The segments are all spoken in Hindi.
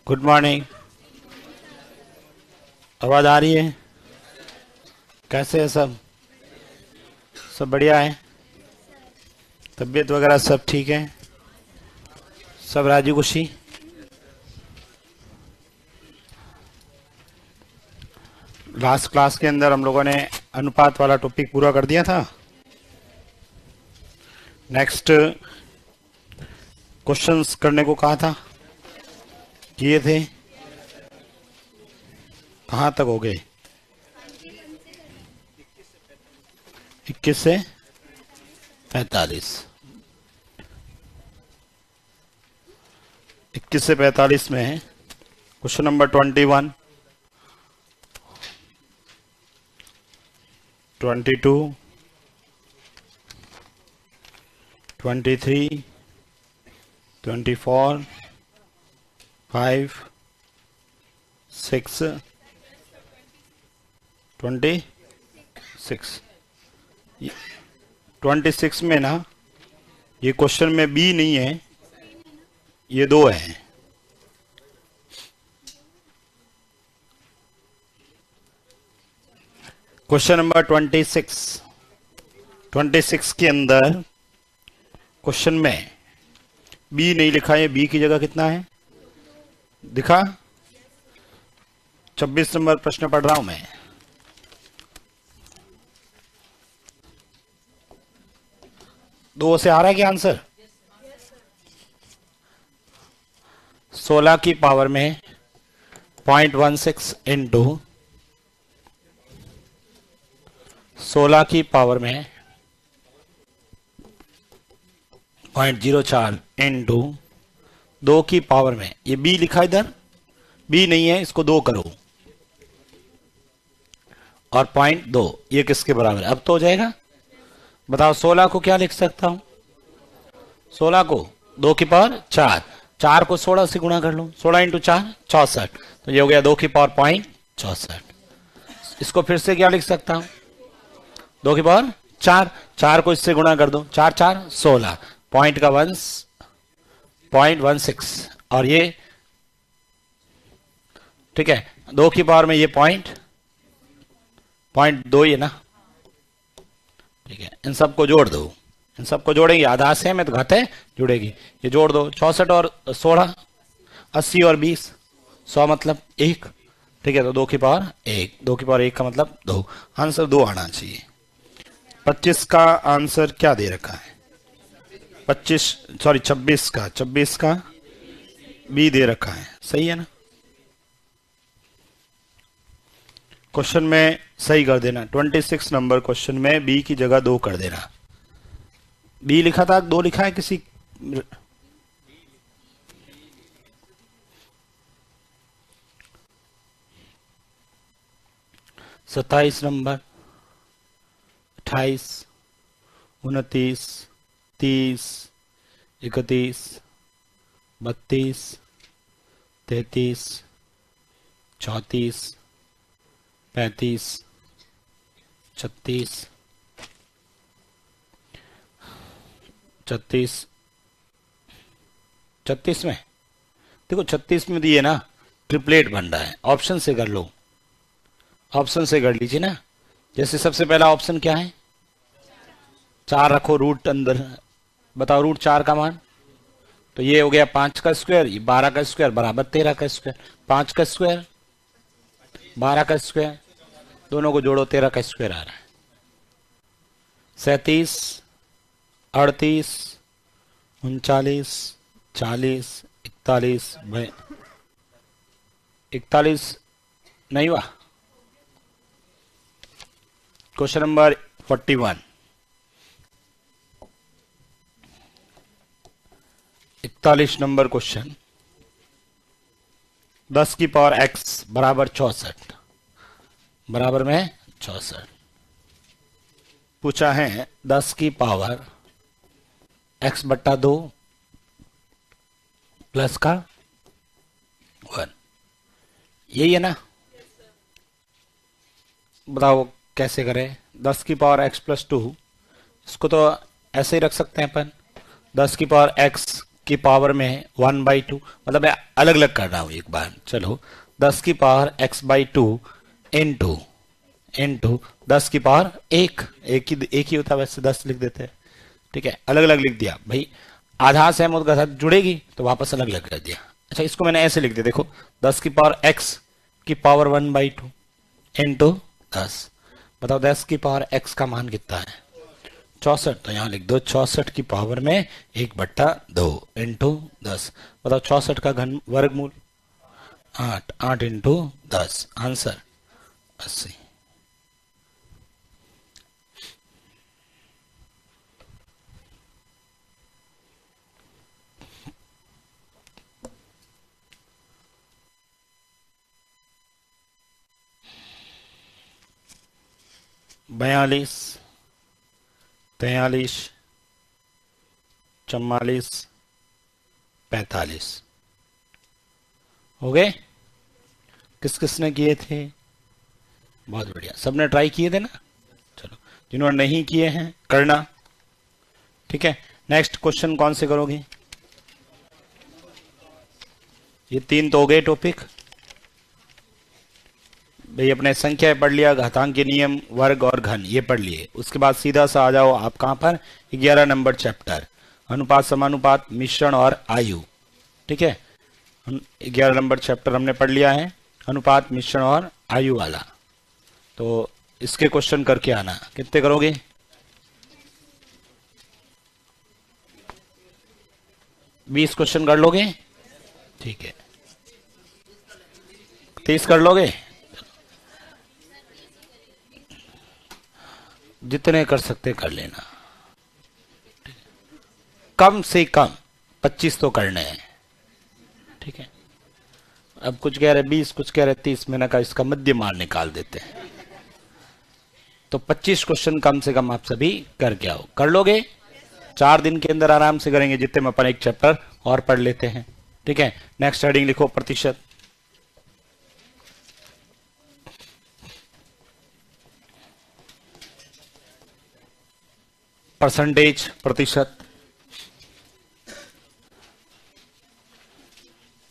Good morning. आवाज आ रही है? कैसे है सब? सब बढ़िया है? तबीयत वगैरह सब ठीक है? सब राजी खुशी? लास्ट क्लास के अंदर हम लोगों ने अनुपात वाला टॉपिक पूरा कर दिया था। नेक्स्ट क्वेश्चंस करने को कहा था, किए थे। कहाँ तक हो गए? 21 से 45। 21 से 45 में क्वेश्चन नंबर 21, 22, 23, 24, 5, 6, 26। 26 में ना, ये क्वेश्चन में बी नहीं है, ये दो है। क्वेश्चन नंबर 26 के अंदर क्वेश्चन में बी नहीं लिखा है। बी की जगह कितना है दिखा? 26 नंबर प्रश्न पढ़ रहा हूं मैं। दो से आ रहा है क्या आंसर? 16 की पावर में 0.16 इंटू 16 की पावर में 0.04 इंटू 2 की पावर में, ये बी लिखा इधर, बी नहीं है, इसको 2 करो और 0.2, ये किसके बराबर है? अब तो हो जाएगा। बताओ 16 को क्या लिख सकता हूं? 16 को 2 की पावर 4, 4 को 16 से गुणा कर लो, 16 इंटू 4 64, तो ये हो गया 2 की पावर 0.64। इसको फिर से क्या लिख सकता हूं? 2 की पावर 4, 4 को इससे गुणा कर दो, 4 4 16, पॉइंट का 0.16 और ये ठीक है। 2 की पावर में ये 0.2 ये ना, ठीक है। इन सबको जोड़ दो, इन सबको जोड़ेंगे, आधा से में तो घाते जुड़ेगी, ये जोड़ दो, 64 और 16 80 और 20 100 मतलब 1, ठीक है। तो 2 की पावर 1, 2 की पावर 1 का मतलब 2, आंसर 2 आना चाहिए। 25 का आंसर क्या दे रखा है? 26 का बी दे रखा है, सही है ना? क्वेश्चन में सही कर देना। 26 नंबर क्वेश्चन में बी की जगह 2 कर देना। बी लिखा था, 2 लिखा है किसी? 27 नंबर, 28, 29, 30, 31, 32, 33, 34, 35, 36, 36 में देखो, 36 में दिए ना, ट्रिपलेट बन रहा है। ऑप्शन से कर लो, ऑप्शन से कर लीजिए ना। जैसे सबसे पहला ऑप्शन क्या है? 4 रखो, रूट अंदर बताओ, रूट 4 का मान, तो ये हो गया 5 का स्क्वायर, ये 12 का स्क्वायर बराबर 13 का स्क्वायर, 5 का स्क्वायर 12 का स्क्वायर, दोनों को जोड़ो 13 का स्क्वायर आ रहा है। 37, 38, 39, 40, 41, 41 नहीं हुआ। क्वेश्चन नंबर 41, 41 नंबर क्वेश्चन, 10 की पावर x बराबर 64, बराबर में 64 पूछा है। 10 की पावर x बट्टा 2 प्लस का 1, यही है ना? बताओ कैसे करें? 10 की पावर x प्लस 2, इसको तो ऐसे ही रख सकते हैं अपन, 10 की पावर x की पावर में 1/2, मतलब मैं अलग अलग कर रहा हूं एक बार। चलो 10 की पावर x/2 इंटू 10 की पावर एक ही होता है वैसे, 10 लिख देते हैं। ठीक है, अलग अलग लिख दिया भाई, आधा सहमत के साथ जुड़ेगी तो वापस अलग अलग कर दिया। अच्छा, इसको मैंने ऐसे लिख दिया, देखो 10 की पावर x की पावर 1/2 इंटू 10। बताओ 10 की पावर x का मान कितना है? 64। तो यहां लिख दो 64 की पावर में 1/2 इंटू 10। बताओ 64 का घन वर्गमूल 8, 8 इंटू 10, आंसर 80। बयालीस, 43, 44, 45 हो गए। किस किसने किए थे? बहुत बढ़िया, सबने ट्राई किए थे ना। चलो, जिन्होंने नहीं किए हैं करना। ठीक है, नेक्स्ट क्वेश्चन कौन से करोगे? ये 3 तो हो गए टॉपिक भाई, अपने संख्या पढ़ लिया, घातांक के नियम, वर्ग और घन ये पढ़ लिए। उसके बाद सीधा सा आ जाओ आप कहां पर? 11 नंबर चैप्टर, अनुपात समानुपात मिश्रण और आयु। ठीक है, 11 नंबर चैप्टर हमने पढ़ लिया है, अनुपात मिश्रण और आयु वाला। तो इसके क्वेश्चन करके आना। कितने करोगे? 20 क्वेश्चन कर लोगे? ठीक है, 30 कर लोगे? जितने कर सकते कर लेना, कम से कम 25 तो करने हैं। ठीक है, अब कुछ कह रहे 20, कुछ कह रहे 30, मैंने कहा इसका मध्य मान निकाल देते हैं। तो 25 क्वेश्चन कम से कम आप सभी करके आओ। कर लोगे? 4 दिन के अंदर आराम से करेंगे, जितने में अपन एक चैप्टर और पढ़ लेते हैं। ठीक है, नेक्स्ट हेडिंग लिखो प्रतिशत। परसेंटेज, प्रतिशत।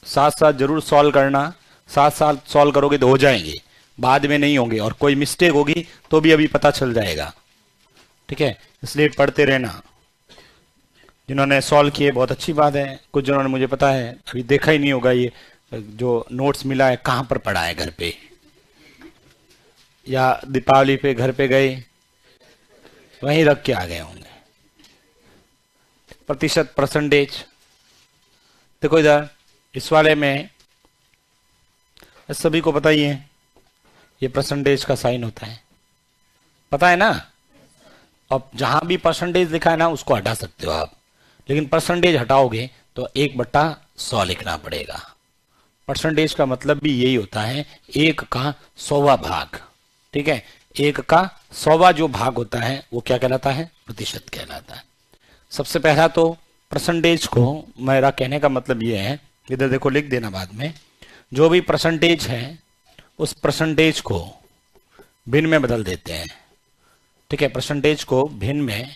साथ साथ जरूर सॉल्व करना, साथ साथ सॉल्व करोगे तो हो जाएंगे, बाद में नहीं होंगे। और कोई मिस्टेक होगी तो भी अभी पता चल जाएगा। ठीक है, इसलिए पढ़ते रहना। जिन्होंने सॉल्व किए बहुत अच्छी बात है, कुछ जिन्होंने मुझे पता है अभी देखा ही नहीं होगा, ये जो नोट्स मिला है कहां पर पढ़ा है, घर पे या दीपावली पे घर पे गए वहीं रख के आ गए होंगे। प्रतिशत, परसेंटेज। देखो इधर इस वाले में सभी को पता ही है, ये परसेंटेज का साइन होता है, पता है ना। अब जहां भी परसेंटेज लिखा है ना उसको हटा सकते हो आप, लेकिन परसेंटेज हटाओगे तो 1/100 लिखना पड़ेगा। परसेंटेज का मतलब भी यही होता है 1 का 100वां भाग। ठीक है, 1 का 100वां जो भाग होता है वो क्या कहलाता है? प्रतिशत कहलाता है। सबसे पहला तो परसेंटेज को, मेरा कहने का मतलब ये है, इधर देखो लिख देना बाद में, जो भी परसेंटेज है उस परसेंटेज को भिन्न में बदल देते हैं। ठीक है, परसेंटेज को भिन्न में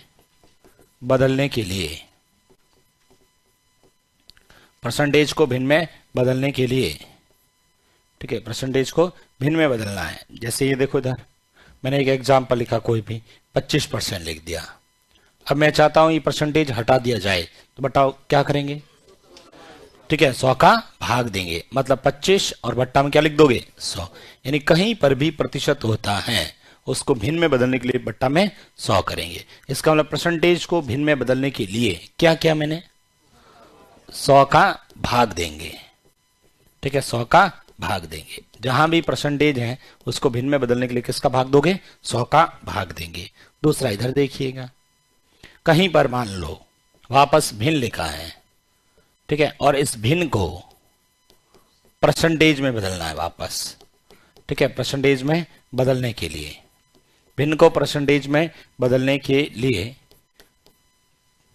बदलने के लिए, परसेंटेज को भिन्न में बदलने के लिए, ठीक है, परसेंटेज को भिन्न में बदलना है। जैसे ये देखो इधर मैंने एक एग्जाम्पल लिखा, कोई भी 25% लिख दिया। अब मैं चाहता हूं ये परसेंटेज हटा दिया जाए, तो बताओ क्या करेंगे? ठीक है, 100 का भाग देंगे, मतलब 25 और बट्टा में क्या लिख दोगे? 100। यानी कहीं पर भी प्रतिशत होता है उसको भिन्न में बदलने के लिए बट्टा में 100 करेंगे। इसका मतलब परसेंटेज को भिन्न में बदलने के लिए क्या किया मैंने? 100 का भाग देंगे। ठीक है, 100 का भाग देंगे। जहां भी परसेंटेज है उसको भिन्न में बदलने के लिए किसका भाग दोगे? 100 का भाग देंगे। दूसरा इधर देखिएगा, कहीं पर मान लो वापस भिन्न लिखा है, ठीक है, और इस भिन्न को परसेंटेज में बदलना है वापस। ठीक है, परसेंटेज में बदलने के लिए, भिन्न को परसेंटेज में बदलने के लिए,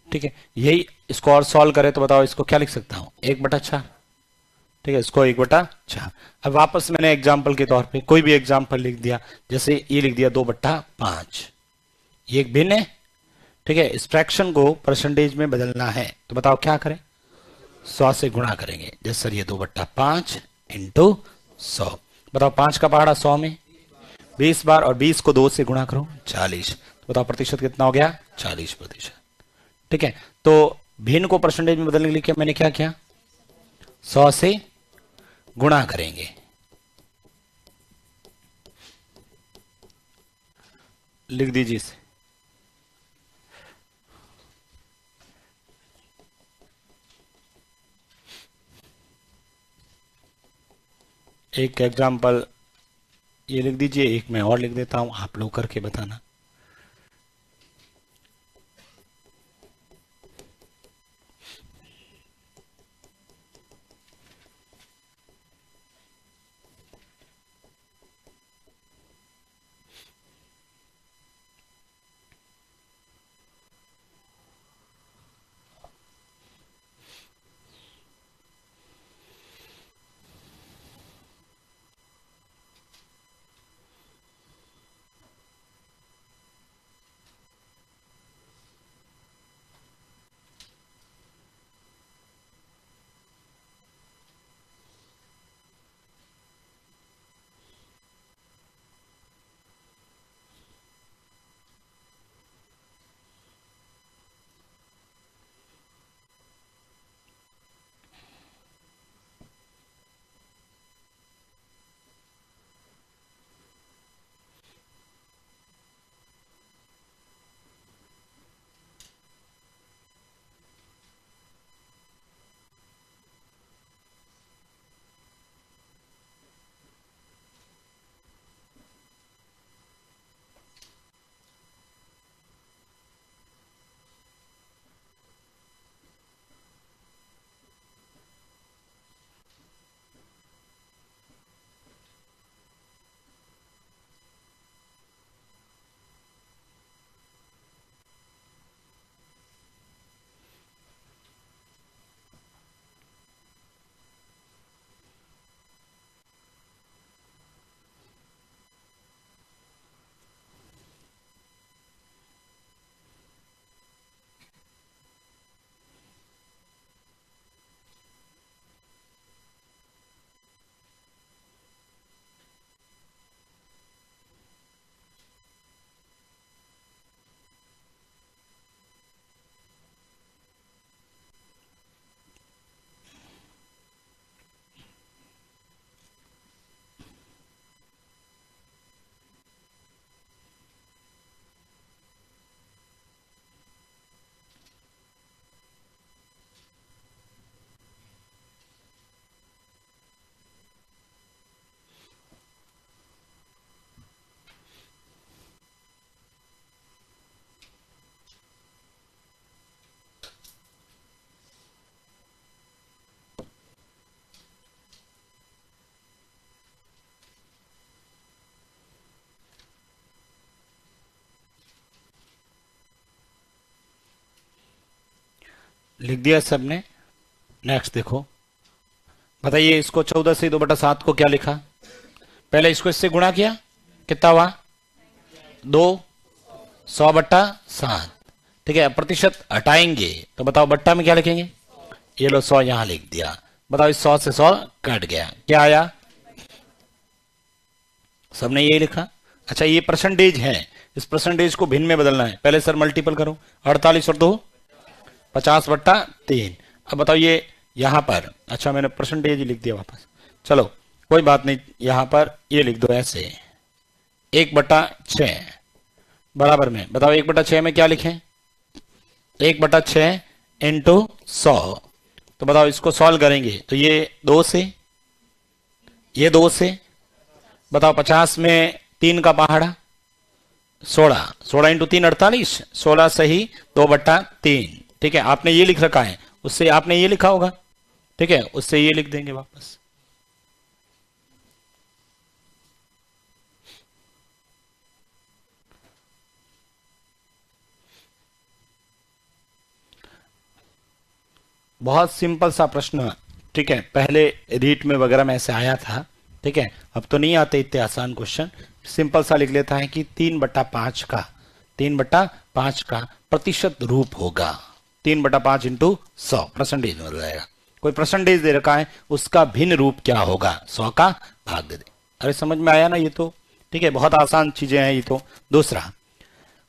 ठीक है, यही इसको और सॉल्व करें तो बताओ इसको क्या लिख सकता हूं? 1/4। ठीक है, इसको 1/4। अब वापस मैंने एग्जाम्पल के तौर पे कोई भी एग्जाम्पल लिख दिया, जैसे ये लिख दिया 2/5। ये एक भिन्न है। ठीक है, इस फ्रैक्शन को परसेंटेज में बदलना है तो बताओ क्या करें, 100 से गुणा करेंगे। जैसे सर ये 2/5 इंटू 100, बताओ 5 का पहाड़ा 100 में 20 बार, और 20 को 2 से गुणा करो 40, तो बताओ प्रतिशत कितना हो गया, 40%। ठीक है, तो भिन्न को परसेंटेज में बदलने के लिए मैंने क्या किया, 100 से गुणा करेंगे। लिख दीजिए इसे। एक एग्जाम्पल ये लिख दीजिए, एक मैं और लिख देता हूं, आप लोग करके बताना। लिख दिया सबने। नेक्स्ट देखो, बताइए इसको 14 से 2/7 को क्या लिखा, पहले इसको इससे गुणा किया, कितना हुआ 2, 100/7। ठीक है, प्रतिशत हटाएंगे तो बताओ बट्टा में क्या लिखेंगे, ये लो 100 यहां लिख दिया। बताओ इस 100 से 100 कट गया, क्या आया, सबने ये लिखा। अच्छा ये परसेंटेज है, इस परसेंटेज को भिन्न में बदलना है, पहले सर मल्टीपल करो, 48 और 2 50/3। अब बताओ ये यहां पर, अच्छा मैंने परसेंटेज लिख दिया वापस, चलो कोई बात नहीं, यहां पर ये लिख दो ऐसे 1/6 बराबर में, बताओ 1/6 में क्या लिखें, 1/6 इंटू 100। तो बताओ इसको सॉल्व करेंगे तो ये 2 से, ये 2 से, बताओ 50 में 3 का पहाड़ा 16, 16 इंटू 3 48, 16 सही 2/3। ठीक है, आपने ये लिख रखा है, उससे आपने ये लिखा होगा, ठीक है, उससे ये लिख देंगे वापस। बहुत सिंपल सा प्रश्न, ठीक है, पहले रीट में वगैरह में ऐसे आया था, ठीक है, अब तो नहीं आते इतने आसान क्वेश्चन। सिंपल सा लिख लेता है कि 3/5 का 3/5 का प्रतिशत रूप होगा। 3/5 इंटू 100 परसेंटेज में जाएगा। कोई परसेंटेज दे रखा है, उसका भिन्न रूप क्या होगा? 100 का भाग दे दे। अरे समझ में आया ना ये तो? ठीक है, बहुत आसान चीजें हैं ये तो। दूसरा,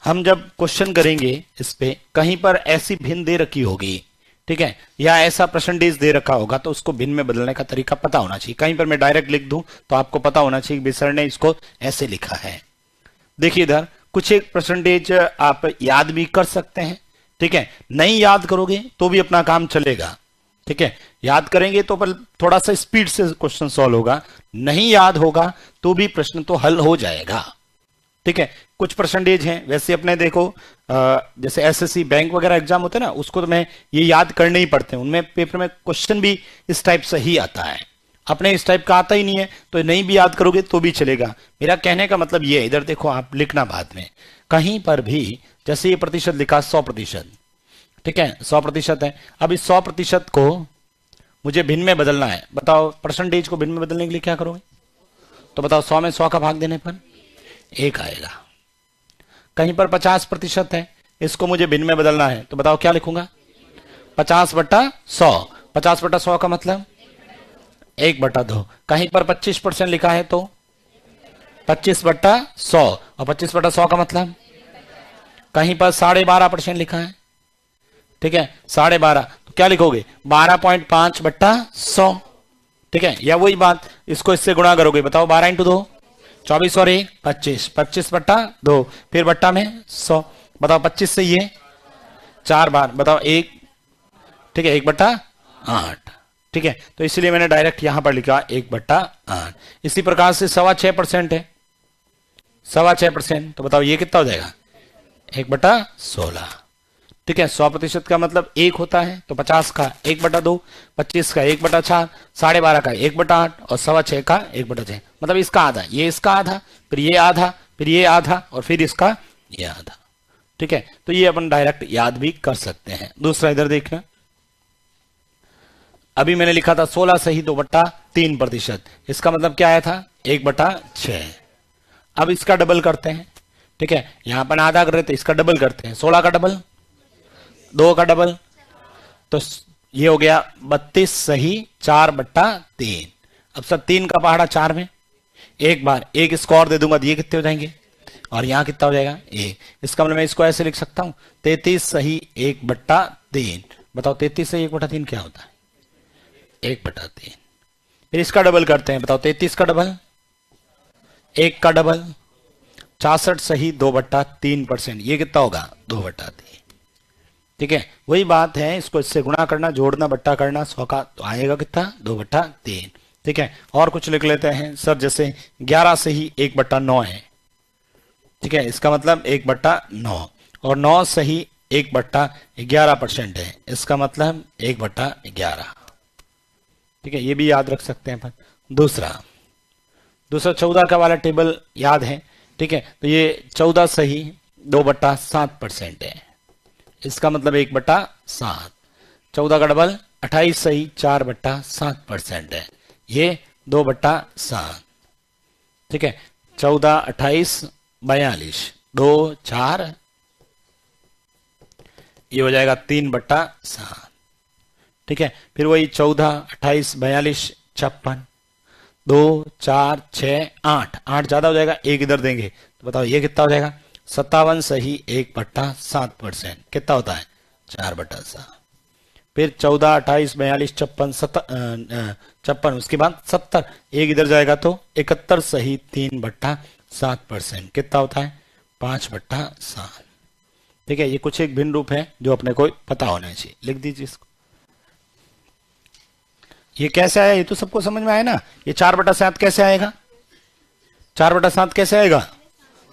हम जब क्वेश्चन करेंगे इस पे कहीं पर ऐसी भिन्न दे रखी होगी, ठीक है, या ऐसा परसेंटेज दे रखा होगा, तो उसको भिन्न में बदलने का तरीका पता होना चाहिए। कहीं पर मैं डायरेक्ट लिख दूं तो आपको पता होना चाहिए कि सर ने इसको ऐसे लिखा है। देखिए इधर कुछ एक परसेंटेज आप याद भी कर सकते हैं, ठीक है। नहीं याद करोगे तो भी अपना काम चलेगा, ठीक है। याद करेंगे तो पर थोड़ा सा स्पीड से क्वेश्चन सॉल्व होगा, नहीं याद होगा तो भी प्रश्न तो हल हो जाएगा, ठीक है। कुछ परसेंटेज हैं वैसे अपने देखो, जैसे एसएससी बैंक वगैरह एग्जाम होते हैं ना, उसको तो मैं ये याद करने ही पड़ते हैं, उनमें पेपर में क्वेश्चन भी इस टाइप से ही आता है। अपने इस टाइप का आता ही नहीं है तो नहीं भी याद करोगे तो भी चलेगा। मेरा कहने का मतलब ये है, इधर देखो आप लिखना बाद में कहीं पर भी, जैसे ये प्रतिशत लिखा 100%, ठीक है, 100% है। अब इस 100% को मुझे भिन्न में बदलना है। बताओ परसेंटेज को भिन्न में बदलने के लिए क्या करोगे? तो बताओ 100 में 100 का भाग देने पर 1 आएगा। कहीं पर 50% है, इसको मुझे भिन्न में बदलना है, तो बताओ क्या लिखूंगा? 50/100। 50/100 का मतलब 1/2। कहीं पर 25% लिखा है तो 25/100, और 25/100 का मतलब कहीं पर 12.5% लिखा है, ठीक है, 12.5, तो क्या लिखोगे? 12.5/100, ठीक है। या वही बात, इसको इससे गुणा करोगे, बताओ 12 इंटू 2 24 और 1 25, 25/2, फिर बट्टा में 100, बताओ 25 से ये 4 बार, बताओ 1, ठीक है, 1/8, ठीक है। तो इसलिए मैंने डायरेक्ट यहां पर लिखा 1/8। इसी प्रकार से 6.25% है, 6.25%, तो बताओ ये कितना हो जाएगा? 1/16, ठीक है। 100% का मतलब 1 होता है, तो 50 का 1/2, 25 का 1/4, 12.5 का 1/8 और 6.25 का 1/6, मतलब इसका आधा, ये इसका आधा, फिर ये आधा, फिर ये आधा और फिर इसका ये आधा, ठीक है। तो ये अपन डायरेक्ट याद भी कर सकते हैं। दूसरा इधर देखना, अभी मैंने लिखा था 16 सही 2/3%, इसका मतलब क्या आया था? 1/6। अब इसका डबल करते हैं, ठीक है, यहां पर आधा कर रहे थे, इसका डबल करते हैं, 16 का डबल 2 का डबल, तो ये हो गया 32 सही 4/3। अब सर 3 का पहाड़ा 4 में, एक बार एक इसको और दे दूंगा तो ये कितने हो जाएंगे, और यहां कितना हो जाएगा? 1। इसका मतलब मैं इसको ऐसे लिख सकता हूं 33 सही 1/3। बताओ 33 सही 1/3 क्या होता है? 1/3। फिर इसका डबल करते हैं, बताओ 33 का डबल 1 का डबल 66 सही 2/3%, ये कितना होगा? 2/3, ठीक है। वही बात है, इसको इससे गुणा करना, जोड़ना, बट्टा करना, 100 का, तो आएगा कितना? 2/3, ठीक है। और कुछ लिख लेते हैं सर, जैसे 11 से ही 1/9 है, ठीक है, इसका मतलब 1/9, और 9 सही 1/11% है, इसका मतलब 1/11, ठीक है। ये भी याद रख सकते हैं अपन। दूसरा 14 का वाला टेबल याद है, ठीक है, तो ये 14 सही 2/7% है, इसका मतलब 1/7। 14 का डबल 28 सही 4/7% है, ये 2/7, ठीक है। 14 28 42 2 4, ये हो जाएगा 3/7, ठीक है। फिर वही 14 28 42 56 2 4 6 8, 8 ज्यादा हो जाएगा, एक इधर देंगे, तो बताओ ये कितना हो जाएगा? 57 सही 1/7%, कितना होता है? 4/7। फिर 14 28 42 56 56, उसके बाद 70, एक इधर जाएगा तो 71 सही 3/7%, कितना होता है? 5/7, ठीक है। ये कुछ एक भिन्न रूप है जो अपने को पता होना चाहिए, लिख दीजिए इसको। ये कैसे आया? ये तो सबको समझ में आया ना? ये 4/7 कैसे आएगा? 4/7 कैसे आएगा?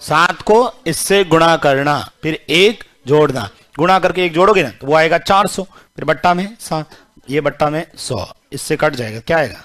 7 को इससे गुणा करना, फिर 1 जोड़ना, गुणा करके 1 जोड़ोगे ना तो वो आएगा 400, फिर बट्टा में 7, ये बट्टा में 100, इससे कट जाएगा, क्या आएगा?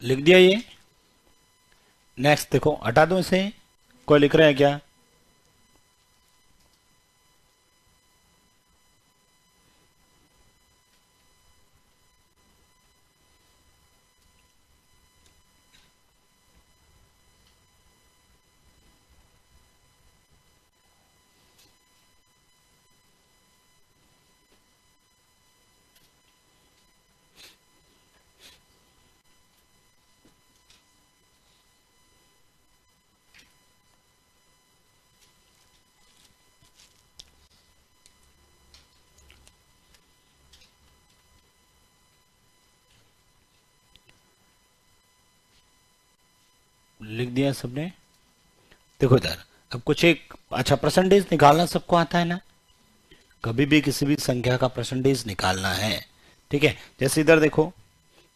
लिख दिया ये। नेक्स्ट देखो, हटा दो इसे, कोई लिख रहे हैं क्या? लिख दिया सबने? देखो इधर, अब कुछ एक अच्छा परसेंटेज निकालना सबको आता है ना? कभी भी किसी भी संख्या का परसेंटेज निकालना है, ठीक है। जैसे इधर देखो,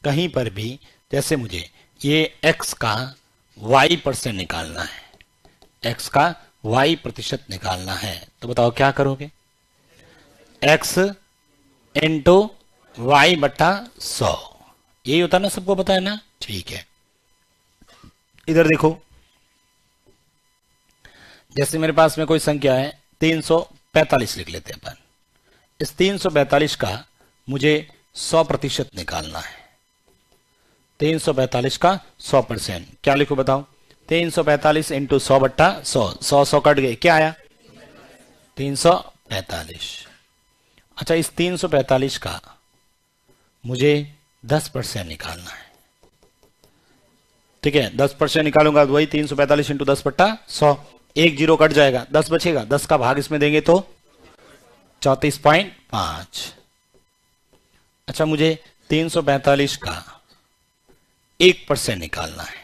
कहीं पर भी जैसे मुझे ये x का y% निकालना है, x का y% निकालना है, तो बताओ क्या करोगे? x इंटू वाई बटा 100, यही होता है ना, सबको पता है ना? ठीक है। इधर देखो, जैसे मेरे पास में कोई संख्या है 345 लिख लेते हैं अपन। इस 345 का मुझे 100% निकालना है। 345 का 100%, क्या लिखो बताओ? 345 इंटू 100 बट्टा 100, 100 कट गए, क्या आया? 345। अच्छा, इस 345 का मुझे 10% निकालना है, ठीक है। 10% निकालूंगा तो वही 345 इंटू 10 बट्टा 100, एक जीरो कट जाएगा, 10 बचेगा, 10 का भाग इसमें देंगे तो 34.5। अच्छा, मुझे 345 का 1% निकालना है,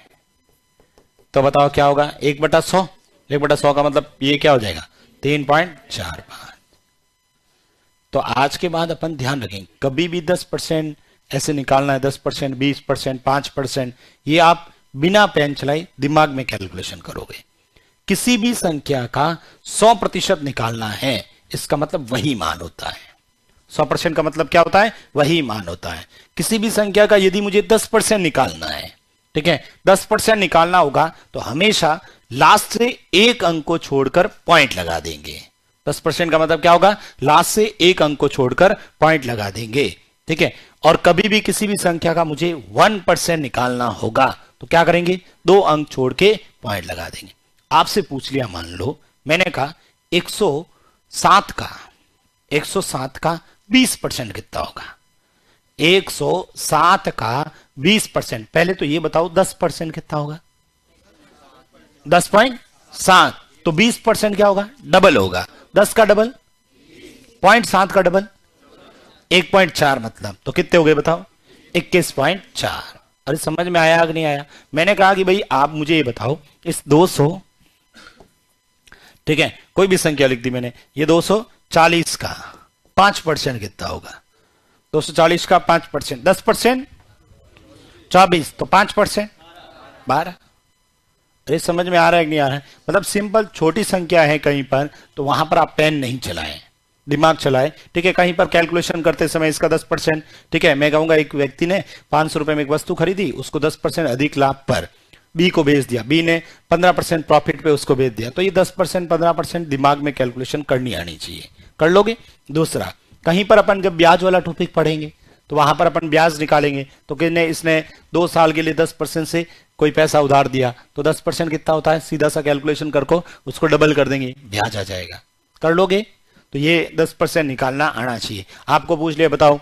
तो बताओ क्या होगा? 1/100, 1/100 का मतलब ये क्या हो जाएगा? 3.45। तो आज के बाद अपन ध्यान रखें, कभी भी 10% ऐसे निकालना है, 10%, 20%, 5%, ये आप बिना पेन चलाए दिमाग में कैलकुलेशन करोगे। किसी भी संख्या का 100% निकालना है, इसका मतलब वही मान होता है। 100% का मतलब क्या होता है? वही मान होता है। किसी भी संख्या का यदि मुझे 10% निकालना है, ठीक है, 10% निकालना होगा तो हमेशा लास्ट से एक अंक को छोड़कर पॉइंट लगा देंगे। 10% का मतलब क्या होगा? लास्ट से एक अंक को छोड़कर पॉइंट लगा देंगे, ठीक है। और कभी भी किसी भी संख्या का मुझे 1% निकालना होगा तो क्या करेंगे? दो अंक छोड़ के पॉइंट लगा देंगे। आपसे पूछ लिया, मान लो मैंने कहा 107 का 107 का 20% कितना होगा? 107 का 20%, पहले तो ये बताओ 10% कितना होगा? 10.7। तो 20% क्या होगा? डबल होगा। 10 का डबल, 0.7 का डबल, 1.4, मतलब तो कितने हो गए बताओ? 21.4। अरे समझ में आया कि नहीं आया? मैंने कहा कि भाई आप मुझे ये बताओ, इस 200, ठीक है, कोई भी संख्या लिख दी मैंने, ये 240 का 5% कितना होगा? 240 का 5%, 10%, 24, तो 5%, 12। अरे समझ में आ रहा है कि नहीं आ रहा है? मतलब सिंपल छोटी संख्या है कहीं पर, तो वहां पर आप पेन नहीं चलाएं, दिमाग चलाए, ठीक है। कहीं पर कैलकुलेशन करते समय इसका 10%, ठीक है, मैं कहूंगा एक व्यक्ति ने 500 रुपए में एक वस्तु खरीदी, उसको 10% अधिक लाभ पर बी को बेच दिया, बी ने 15% प्रॉफिट पे उसको बेच दिया, तो ये 10%, 15% दिमाग में कैलकुलेशन करनी आनी चाहिए। कर लोगे? दूसरा, कहीं पर अपन जब ब्याज वाला टॉपिक पढ़ेंगे तो वहां पर अपन ब्याज निकालेंगे, तो किसने इसने 2 साल के लिए 10% से कोई पैसा उधार दिया, तो 10% कितना होता है? सीधा सा कैलकुलेशन करको उसको डबल कर देंगे, ब्याज आ जाएगा। कर लोगे? तो ये 10% निकालना आना चाहिए। आपको पूछ लिया, बताओ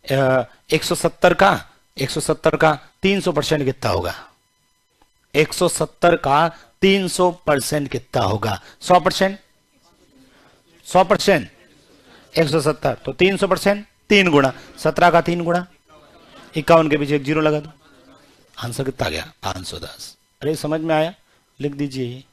170 का 300% कितना होगा? 170 का 300% कितना होगा? 100%, 100%, 170, तो 300%, 3 गुणा 17 का 3 गुणा 51 के पीछे एक जीरो लगा दो, आंसर कितना आ गया? 510। अरे समझ में आया? लिख दीजिए।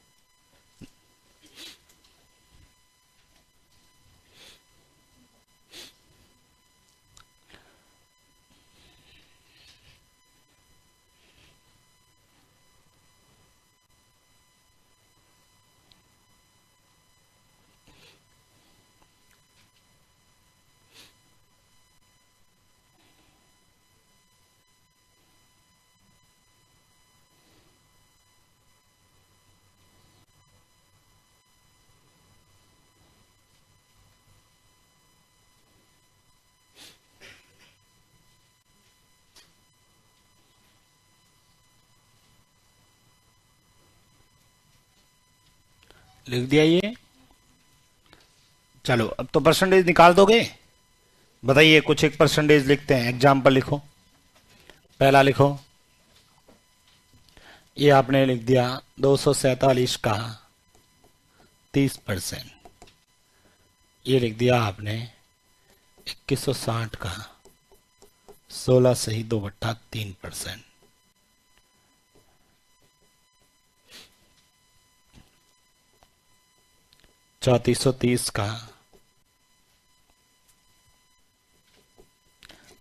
लिख दिया ये। चलो अब तो परसेंटेज निकाल दोगे। बताइए, कुछ एक परसेंटेज लिखते हैं, एग्जाम्पल लिखो। पहला लिखो, ये आपने लिख दिया 247 का 30%। ये लिख दिया आपने 2160 का 16 सही 2/3%। चौंतीस सौ तीस का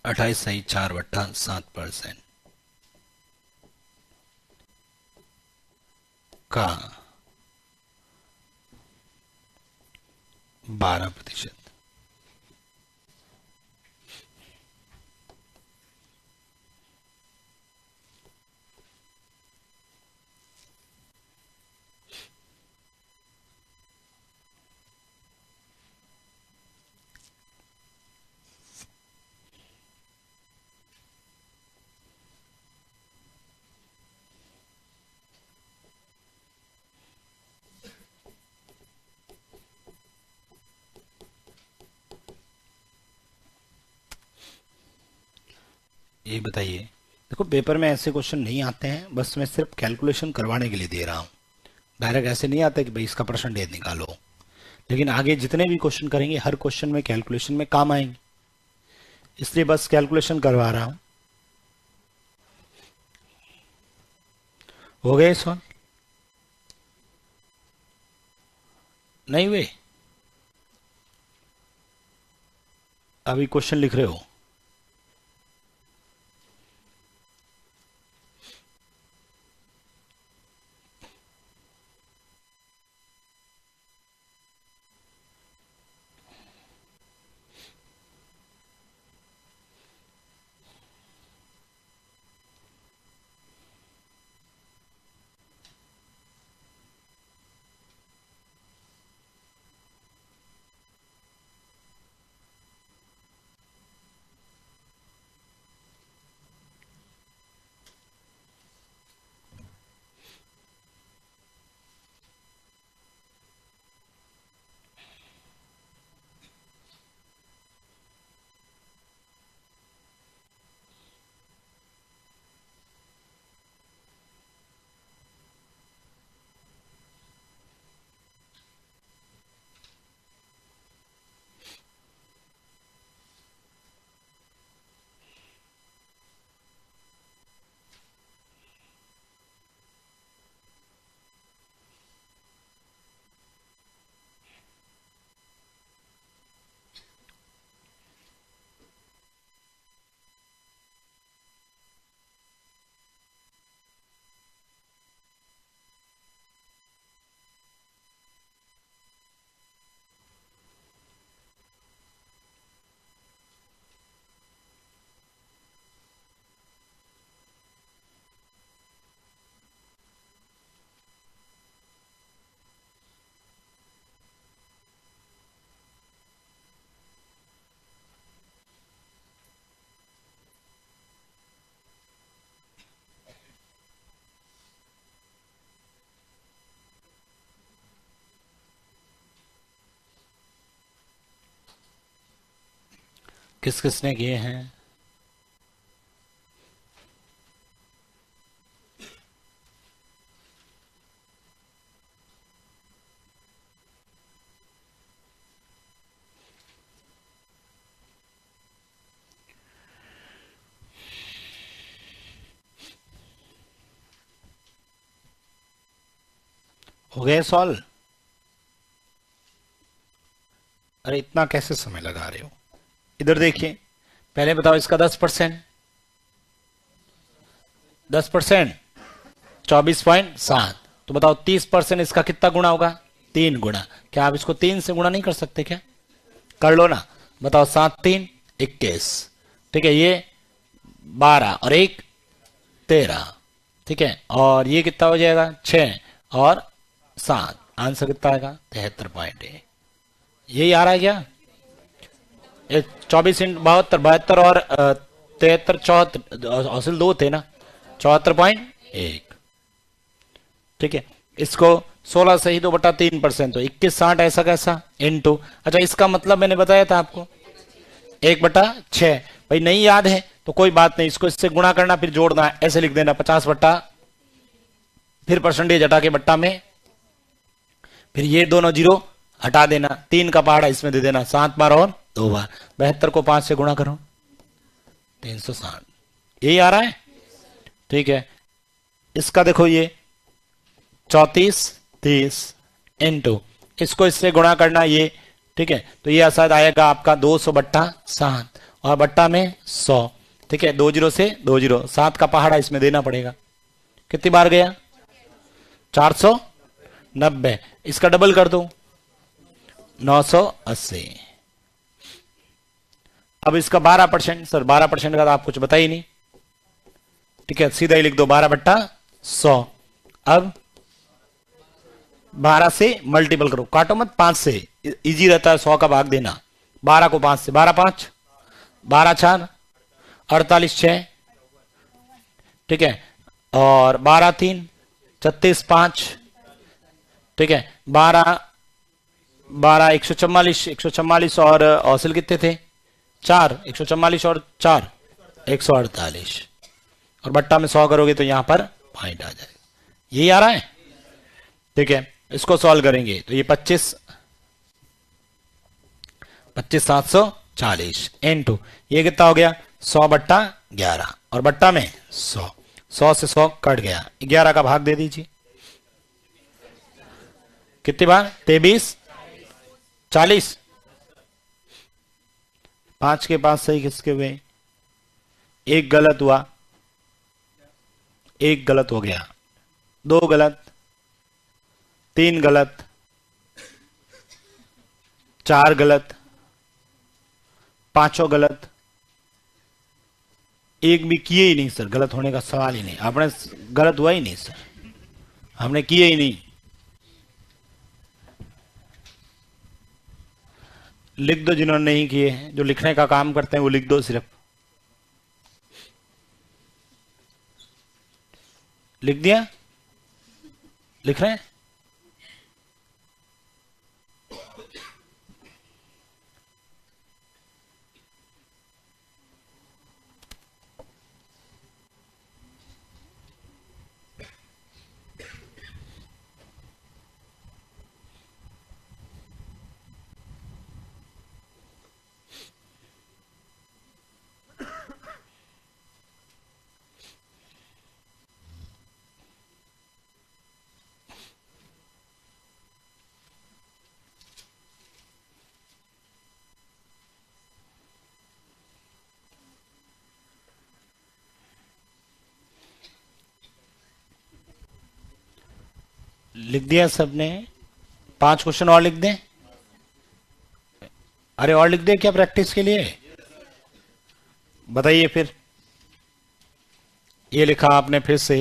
28 सही 4/7% का 12%। ये बताइए, देखो पेपर में ऐसे क्वेश्चन नहीं आते हैं, बस मैं सिर्फ कैलकुलेशन करवाने के लिए दे रहा हूँ। डायरेक्ट ऐसे नहीं आता कि भाई इसका परसेंटेज निकालो। लेकिन आगे जितने भी क्वेश्चन करेंगे हर क्वेश्चन में कैलकुलेशन में काम आएंगे, इसलिए बस कैलकुलेशन करवा रहा हूँ। हो गए सॉल्व? नहीं हुए? अभी क्वेश्चन लिख रहे हो? किस किसने किए हैं? हो गए सॉल्व? अरे इतना कैसे समय लगा रहे हो? इधर देखिए, पहले बताओ इसका 10%। 10% 24.7। तो बताओ 30% इसका कितना गुना होगा? 3 गुना। क्या आप इसको 3 से गुणा नहीं कर सकते क्या? कर लो ना। बताओ 7×3 = 21। ठीक है, ये 12 और 1 13। ठीक है, और ये कितना हो जाएगा? 6 और 7। आंसर कितना आएगा? 73.1। यही आ रहा है क्या? 24 × 72 72 और 73 74 हासिल 2 थे ना, 74.1। ठीक है, इसको 16 सही 2/3%, तो 21/60 ऐसा कैसा इनटू, अच्छा इसका मतलब मैंने बताया था आपको 1/6। भाई नहीं याद है तो कोई बात नहीं, इसको इससे गुणा करना फिर जोड़ना, ऐसे लिख देना 50 बट्टा, फिर परसेंटेज हटा के बट्टा में, फिर ये दोनों जीरो हटा देना, 3 का पहाड़ा इसमें दे देना, 7 बार और 2 बार, 72 को 5 से गुणा करो 360, यही आ रहा है। ठीक है, इसका देखो ये 34 30 इंटू, इसको इससे गुणा करना ये, ठीक है, तो ये असद आएगा आपका 200/7 और बट्टा में 100। ठीक है, 2 जीरो से 2 जीरो, 7 का पहाड़ा इसमें देना पड़ेगा, कितनी बार गया 490, इसका डबल कर दो 980। अब इसका 12%, सर 12% का तो आप कुछ बता ही नहीं, ठीक है सीधा ही लिख दो 12/100। अब 12 से मल्टीपल करो, काटो मत, 5 से इजी रहता है 100 का भाग देना, 12 को 5 से, 12 5 12 4 48 6, ठीक है, और 12 3 36 5, ठीक है, 12 12 144 144 और औसिल कितने थे 4, 144 और 4 148, और बट्टा में 100 करोगे तो यहां पर पॉइंट आ जाएगा, यही आ रहा है। ठीक है, इसको सॉल्व करेंगे तो ये 25 740 इनटू ये कितना हो गया 100/11 और बट्टा में 100, 100 से 100 कट गया, 11 का भाग दे दीजिए, कितनी बार 23 40, 5 के 5 सही किसके हुए, एक गलत हुआ, एक गलत हो गया, 2 गलत, 3 गलत, 4 गलत, 5 गलत, एक भी किए ही नहीं सर, गलत होने का सवाल ही नहीं, आपने गलत हुआ ही नहीं सर, हमने किए ही नहीं। लिख दो जिन्होंने नहीं किए हैं, जो लिखने का काम करते हैं वो लिख दो, सिर्फ लिख दिया, लिख रहे हैं, लिख दिया सबने, 5 क्वेश्चन और लिख दें, अरे और लिख दें क्या प्रैक्टिस के लिए, बताइए फिर, ये लिखा आपने फिर से,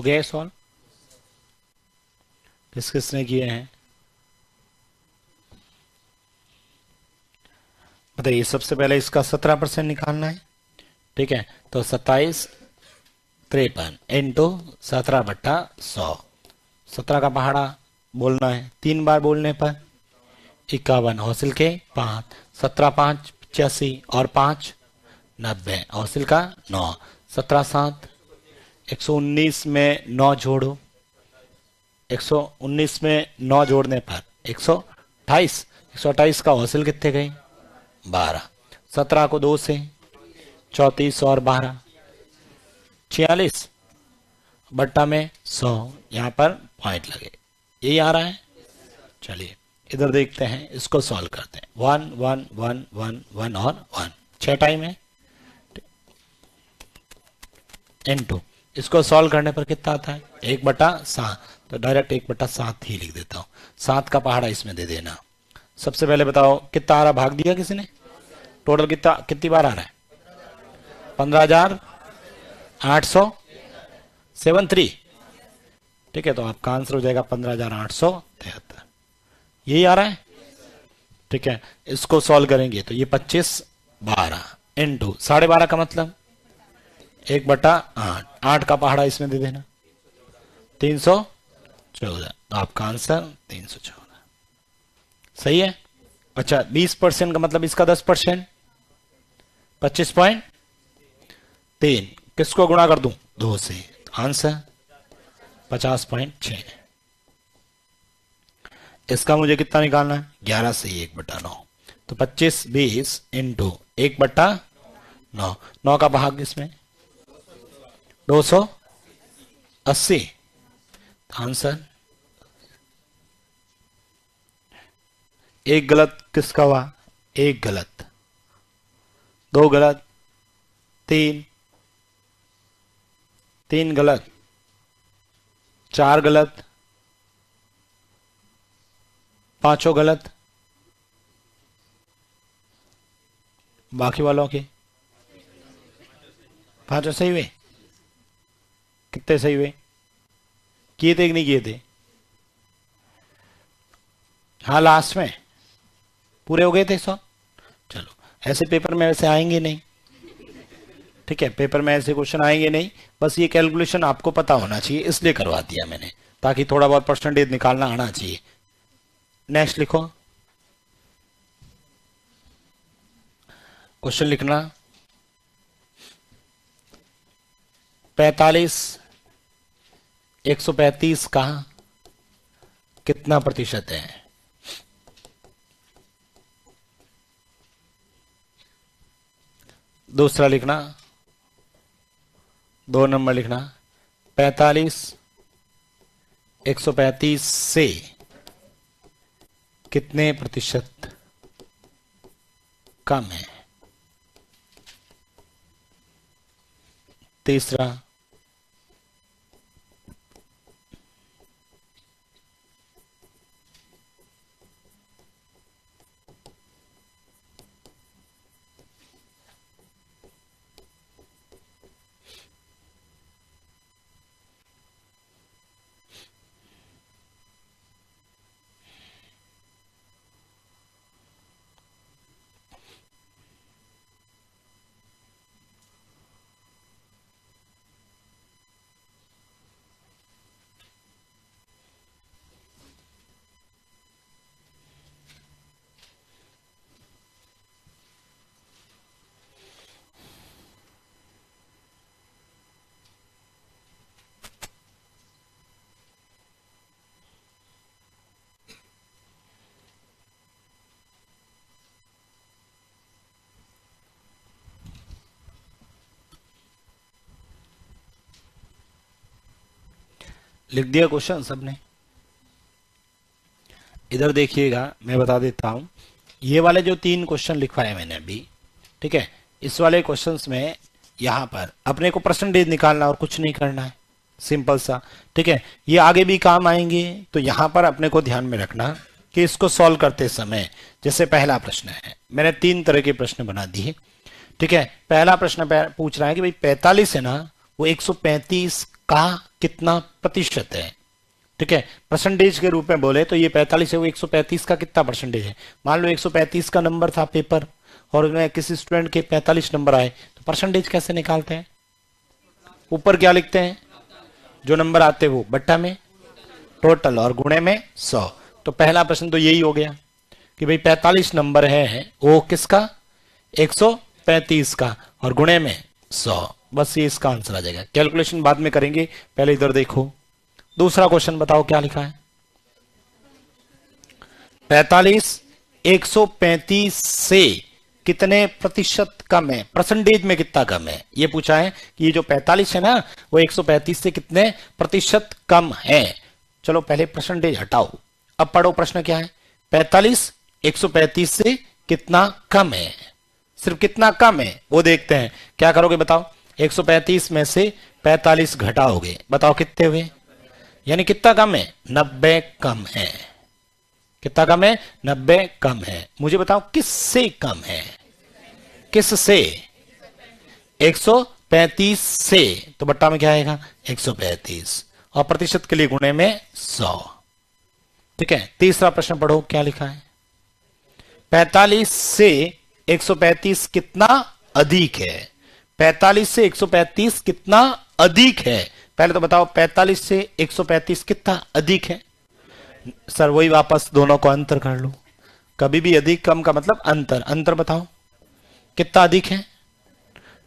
हो गया सॉल्व? किसने किए हैं बताइए। सबसे पहले इसका 17% निकालना है, ठीक है। तो 2753 इंटू 17/100। 17 का पहाड़ा बोलना है 3 बार, बोलने पर 51, हौसिल के 5, 17 5 85 और 5 90, हौसिल का 9, 17 7 119 में 9 जोड़ो, 119 में 9 जोड़ने पर 128, 128 का हौसिल कितने गए 12, 17 को 2 से 34 और 12 46 बट्टा में 100, यहां पर पॉइंट लगे, यही आ रहा है। चलिए इधर देखते हैं, इसको सॉल्व करते हैं। 1 1 1 1 1 और 1, 6 टाइम है इनटू, इसको सॉल्व करने पर कितना आता है 1/7, तो डायरेक्ट 1/7 ही लिख देता हूं। 7 का पहाड़ा इसमें दे देना। सबसे पहले बताओ कितना आ रहा, भाग दिया किसी ने? टोटल कितनी बार आ रहा है 15,873, ठीक है। तो आपका आंसर हो जाएगा 15,873, यही आ रहा है, ठीक है। इसको सॉल्व करेंगे तो ये 25 12 इंटू 12.5 का मतलब 1/8, 8 का पहाड़ा इसमें दे देना 314, तो आपका आंसर 314 सही है। अच्छा 20% का मतलब इसका 10%, 25.3, किसको गुणा कर दूं 2 से, आंसर 50.6। इसका मुझे कितना निकालना है 11 से 1/9, तो 25 20 इंटू 1/9, 9 का भाग इसमें 280, आंसर। एक गलत किसका हुआ, एक गलत, 2 गलत, 3 गलत, 4 गलत, 5 गलत, बाकी वालों के 5 सही हुए। कितने सही हुए, किए थे कि नहीं किए थे? हाँ लास्ट में पूरे हो गए थे 100। चलो ऐसे पेपर में वैसे आएंगे नहीं, ठीक है, पेपर में ऐसे क्वेश्चन आएंगे नहीं, बस ये कैलकुलेशन आपको पता होना चाहिए इसलिए करवा दिया मैंने, ताकि थोड़ा बहुत परसेंटेज निकालना आना चाहिए। नेक्स्ट लिखो, क्वेश्चन लिखना 135 का कितना प्रतिशत है? दूसरा लिखना, 2 नंबर लिखना 45 135 से कितने प्रतिशत कम है? तीसरा, लिख दिया क्वेश्चन सबने? इधर देखिएगा, मैं बता देता हूं, ये वाले जो 3 क्वेश्चन लिखवाए मैंने अभी, ठीक है, इस वाले क्वेश्चंस में यहां पर अपने को परसेंटेज निकालना और कुछ नहीं करना है, सिंपल सा, ठीक है। ये आगे भी काम आएंगे, तो यहां पर अपने को ध्यान में रखना कि इसको सॉल्व करते समय, जैसे पहला प्रश्न है, मैंने 3 तरह के प्रश्न बना दिए, ठीक है। पहला प्रश्न पूछ रहा है कि भाई 45 है ना, वो 135 का कितना प्रतिशत है। ठीक है, परसेंटेज के रूप में बोले तो ये 45 है, वो 135 का कितना परसेंटेज है। मान लो 135 का नंबर था पेपर और उसमें किसी स्टूडेंट के 45 नंबर आए, तो परसेंटेज कैसे निकालते हैं? ऊपर क्या लिखते हैं? जो नंबर आते हैं वो बट्टा में टोटल और गुणे में 100। तो पहला प्रश्न तो यही हो गया कि भाई 45 नंबर है वो किसका? 135 का और गुणे में 100। बस ये इसका आंसर आ जाएगा। कैलकुलेशन बाद में करेंगे, पहले इधर देखो। दूसरा क्वेश्चन बताओ क्या लिखा है। 45 135 से कितने प्रतिशत कम है, परसेंटेज में कितना कम है, ये पूछा है कि ये जो 45 है ना वो 135 से कितने प्रतिशत कम है। चलो पहले परसेंटेज हटाओ, अब पढ़ो प्रश्न क्या है। 45 135 से कितना कम है, सिर्फ कितना कम है वो देखते हैं। क्या करोगे बताओ? 135 में से 45 घटाओगे, बताओ कितने हुए? यानी कितना कम है? 90 कम है। कितना कम है? 90 कम है। मुझे बताओ किससे कम है? किससे? 135 से, तो बट्टा में क्या आएगा? 135 और प्रतिशत के लिए गुणे में 100। ठीक है, तीसरा प्रश्न पढ़ो क्या लिखा है। 45 से 135 कितना अधिक है? 45 से 135 कितना अधिक है? पहले तो बताओ 45 से 135 कितना अधिक है। सर वही वापस दोनों को अंतर कर लो। कभी भी अधिक कम का मतलब अंतर। अंतर बताओ कितना अधिक है?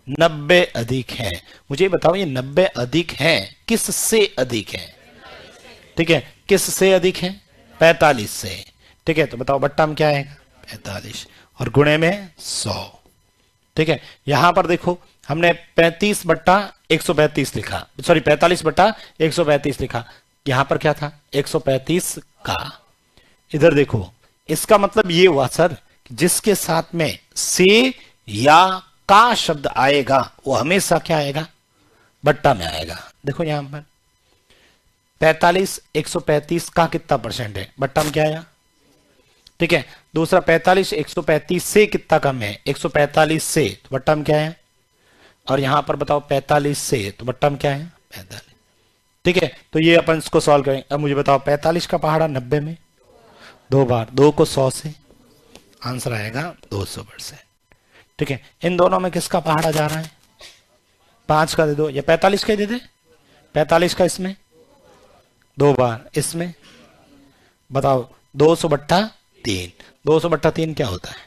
90 अधिक है। मुझे बताओ ये 90 अधिक है किससे अधिक है? ठीक है, किससे अधिक है? 45 से। ठीक है, तो बताओ बट्टा में क्या आएगा? 45 और गुणे में 100। ठीक है, यहां पर देखो हमने 35 बट्टा 135 लिखा, सॉरी 45 बट्टा 135 लिखा। यहां पर क्या था? 135 का। इधर देखो, इसका मतलब ये हुआ सर जिसके साथ में से या का शब्द आएगा वो हमेशा क्या आएगा? बट्टा में आएगा। देखो यहां पर 45 135 का कितना परसेंट है, बट्टा में क्या आया? ठीक है, दूसरा 45 135 से कितना कम है? 145 से, तो बट्टा में क्या है? और यहां पर बताओ 45 से, तो बट्टा में क्या है? 45। ठीक है, तो ये अपन इसको सॉल्व करेंगे। अब मुझे बताओ 45 का पहाड़ा 90 में दो बार, दो को 100 से, आंसर आएगा 200%। ठीक है, इन दोनों में किसका पहाड़ा जा रहा है? 5 का दे दो या 45 का ही दे दे। 45 का इसमें दो बार, इसमें बताओ 200 बट्टा 3। 200 बट्टा 3 क्या होता है?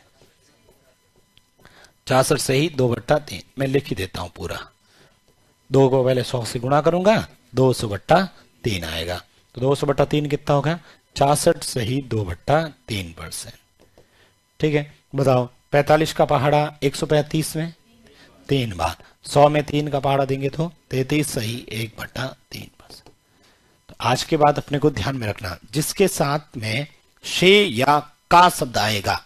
66 से ही 2 बट्टा 3। मैं लिख ही देता हूं पूरा। 2 को पहले 100 से गुणा करूंगा, 200 बट्टा 3 आएगा। तो 200 बट्टा 3 कितना होगा? 66 से ही 2 बट्टा 3%। ठीक है, बताओ 45 का पहाड़ा 135 में 3 बार, 100 में 3 का पहाड़ा देंगे तो 33 सही 1 बट्टा 3%। तो आज के बाद अपने को ध्यान में रखना, जिसके साथ में शे या का शब्द आएगा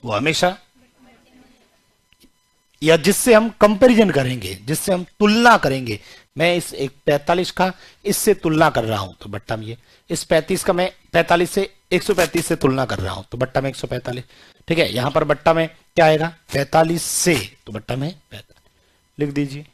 वो हमेशा, या जिससे हम कंपैरिजन करेंगे, जिससे हम तुलना करेंगे। मैं इस एक 45 का इससे तुलना कर रहा हूं तो बट्टा में ये, इस 35 का मैं 45 से 135 से तुलना कर रहा हूं तो बट्टा में 145। ठीक है, यहां पर बट्टा में क्या आएगा? 45 से, तो बट्टा में 45 लिख दीजिए।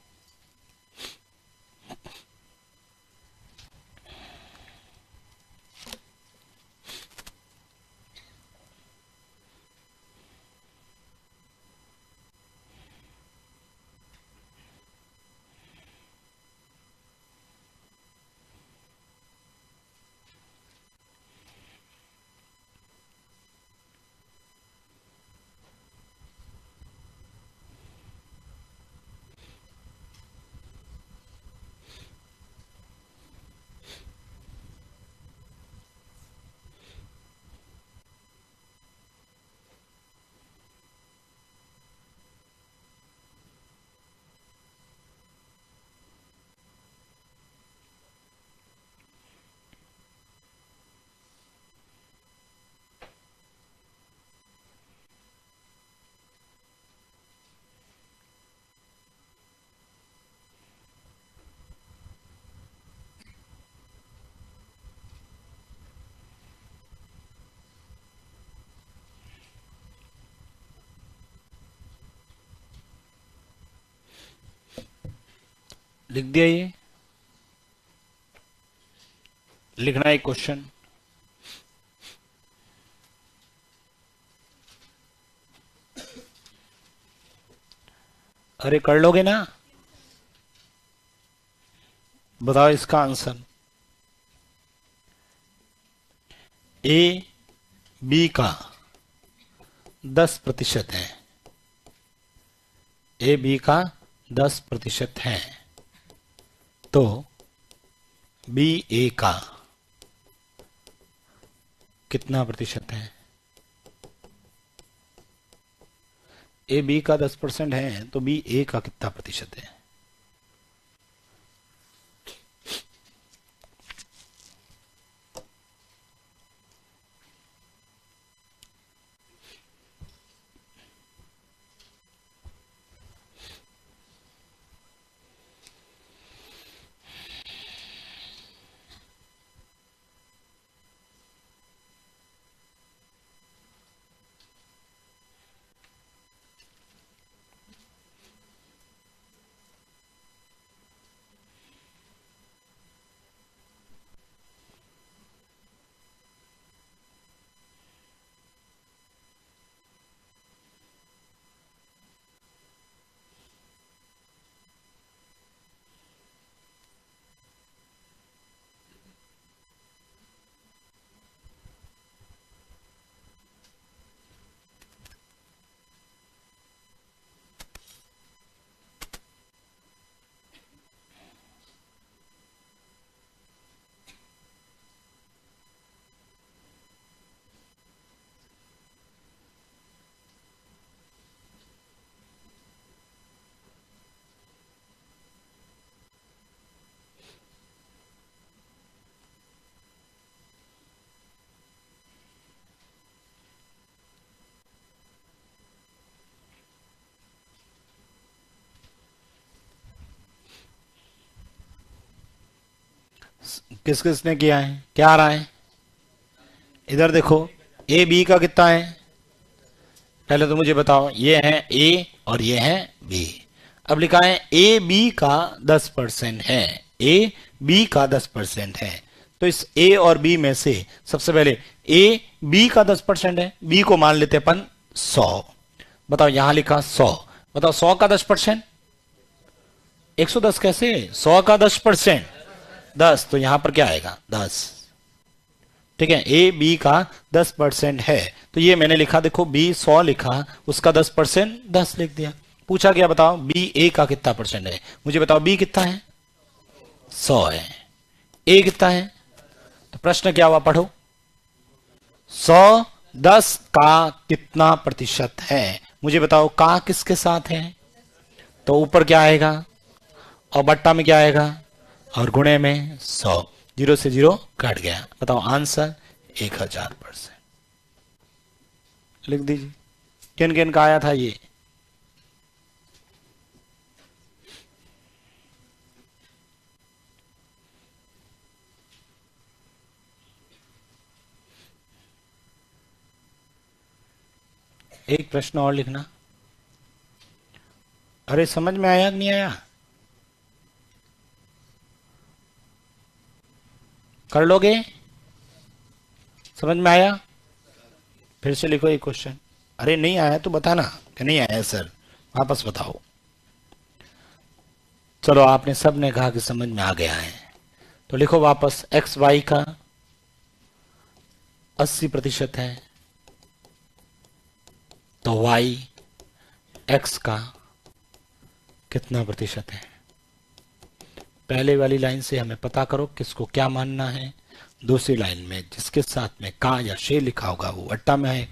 लिख दिया ये। लिखना एक क्वेश्चन। अरे कर लोगे ना? बताओ इसका आंसर। ए बी का 10% है। ए बी का 10% है, तो बी ए का कितना प्रतिशत है? ए बी का 10% है, तो बी ए का कितना प्रतिशत है? किस किस ने किया है? क्या आ रहा है इधर देखो? ए बी का कितना है? पहले तो मुझे बताओ, ये है ए और ये है बी। अब लिखा है ए बी का 10% है। ए बी का 10% है, तो इस ए और बी में से सबसे पहले ए बी का 10% है, बी को मान लेते अपन 100। बताओ यहां लिखा 100, बताओ 100 का 10%? 110 कैसे? 100 का 10%, 10, तो यहां पर क्या आएगा? 10। ठीक है, ए बी का 10% है, तो ये मैंने लिखा, देखो बी 100 लिखा, उसका 10% 10 लिख दिया। पूछा गया बताओ बी ए का कितना परसेंट है? मुझे बताओ बी कितना है? 100 है। ए कितना है? तो प्रश्न क्या हुआ, पढ़ो। 100 10 का कितना प्रतिशत है? मुझे बताओ का किसके साथ है? तो ऊपर क्या आएगा और बट्टा में क्या आएगा और गुणे में 100। 0 से 0 कट गया। बताओ आंसर 1000%। लिख दीजिए। किन किन का आया था ये? एक प्रश्न और लिखना। अरे समझ में आया कि नहीं आया? कर लोगे? समझ में आया? फिर से लिखो एक क्वेश्चन। अरे नहीं आया तो बताना कि नहीं आया सर, वापस बताओ। चलो आपने सब ने कहा कि समझ में आ गया है, तो लिखो वापस। एक्स वाई का 80% है, तो वाई एक्स का कितना प्रतिशत है? पहले वाली लाइन से हमें पता करो किसको क्या मानना है। दूसरी लाइन में जिसके साथ में का या शे लिखा होगा वो अट्टा में है।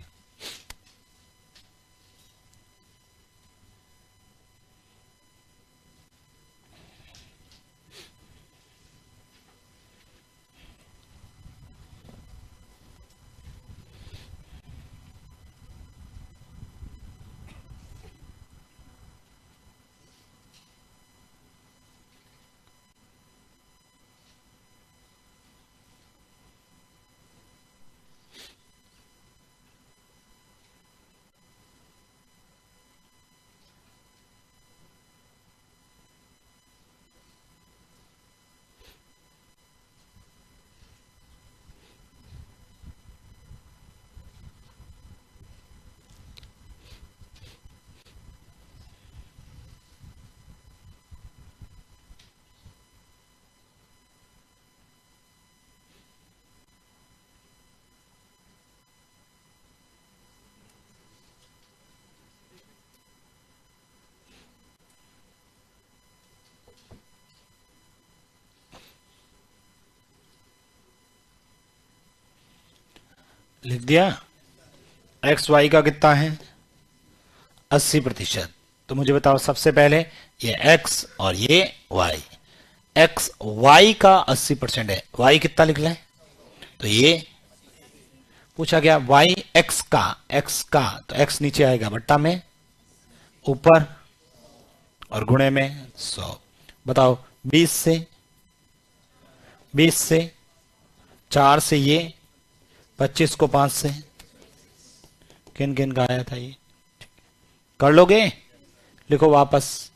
लिख दिया। एक्स वाई का कितना है? 80%। तो मुझे बताओ सबसे पहले ये एक्स और ये वाई। एक्स वाई का 80% है, वाई कितना लिख लें? तो ये पूछा गया वाई एक्स का, एक्स का तो एक्स नीचे आएगा बट्टा में, ऊपर और गुणे में 100। बताओ 20 से, 20 से, 4 से ये, 25 को 5 से, किन किन का आया था ये? कर लोगे? लिखो वापस।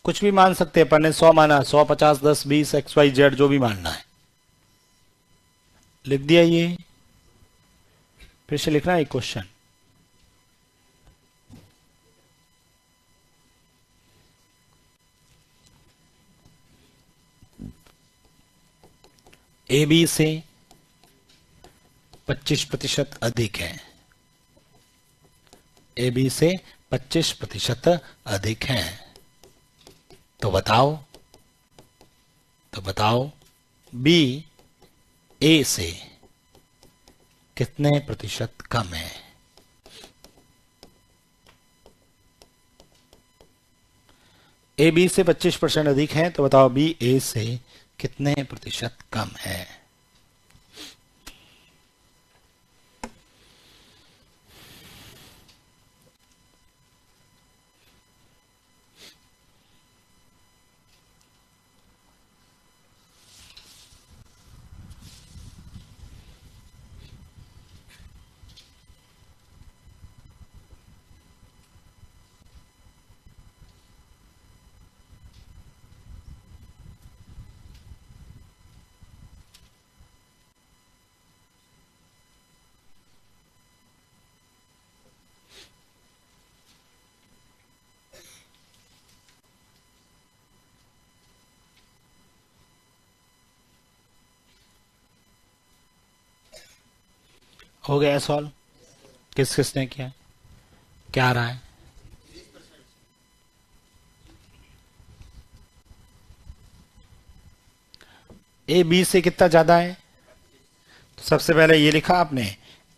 कुछ भी मान सकते हैं, अपन ने 100 माना, 100, 50, 10, 20, एक्स वाई जेड जो भी मानना है। लिख दिया ये। फिर से लिखना है क्वेश्चन। ए बी से 25% अधिक है, ए बी से 25% अधिक है। तो बताओ, तो बताओ बी ए से कितने प्रतिशत कम है? ए बी से 25% अधिक है, तो बताओ बी ए से कितने प्रतिशत कम है? हो गया सॉल्व? किस किसने किया? क्या आ रहा है? ए बी से कितना ज्यादा है? तो सबसे पहले ये लिखा आपने,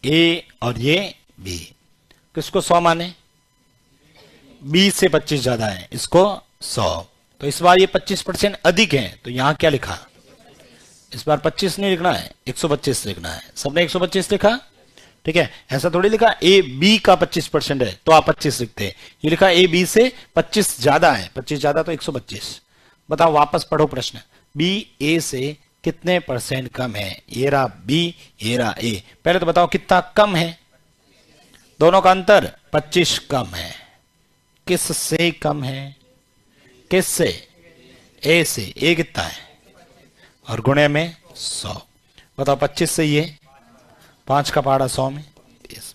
ए और ये बी, किसको 100 माने? बी से 25 ज्यादा है, इसको 100। तो इस बार ये 25% अधिक है, तो यहां क्या लिखा? इस बार 25 नहीं लिखना है, 125 लिखना है। सबने 125 लिखा? ठीक है, ऐसा थोड़ी लिखा ए बी का 25% है तो आप 25 लिखते हैं। ये लिखा ए बी से 25 ज्यादा है, 25 ज्यादा तो 125। बताओ, वापस पढ़ो प्रश्न। बी ए से कितने परसेंट कम है? ये रहा बी, ये रहा ए। पहले तो बताओ कितना कम है? दोनों का अंतर 25 कम है। किस से कम है? किस से? ए से। ए कितना है? और गुणे में 100। बताओ 25 से ये 5 का पहाड़ा 100 में 30।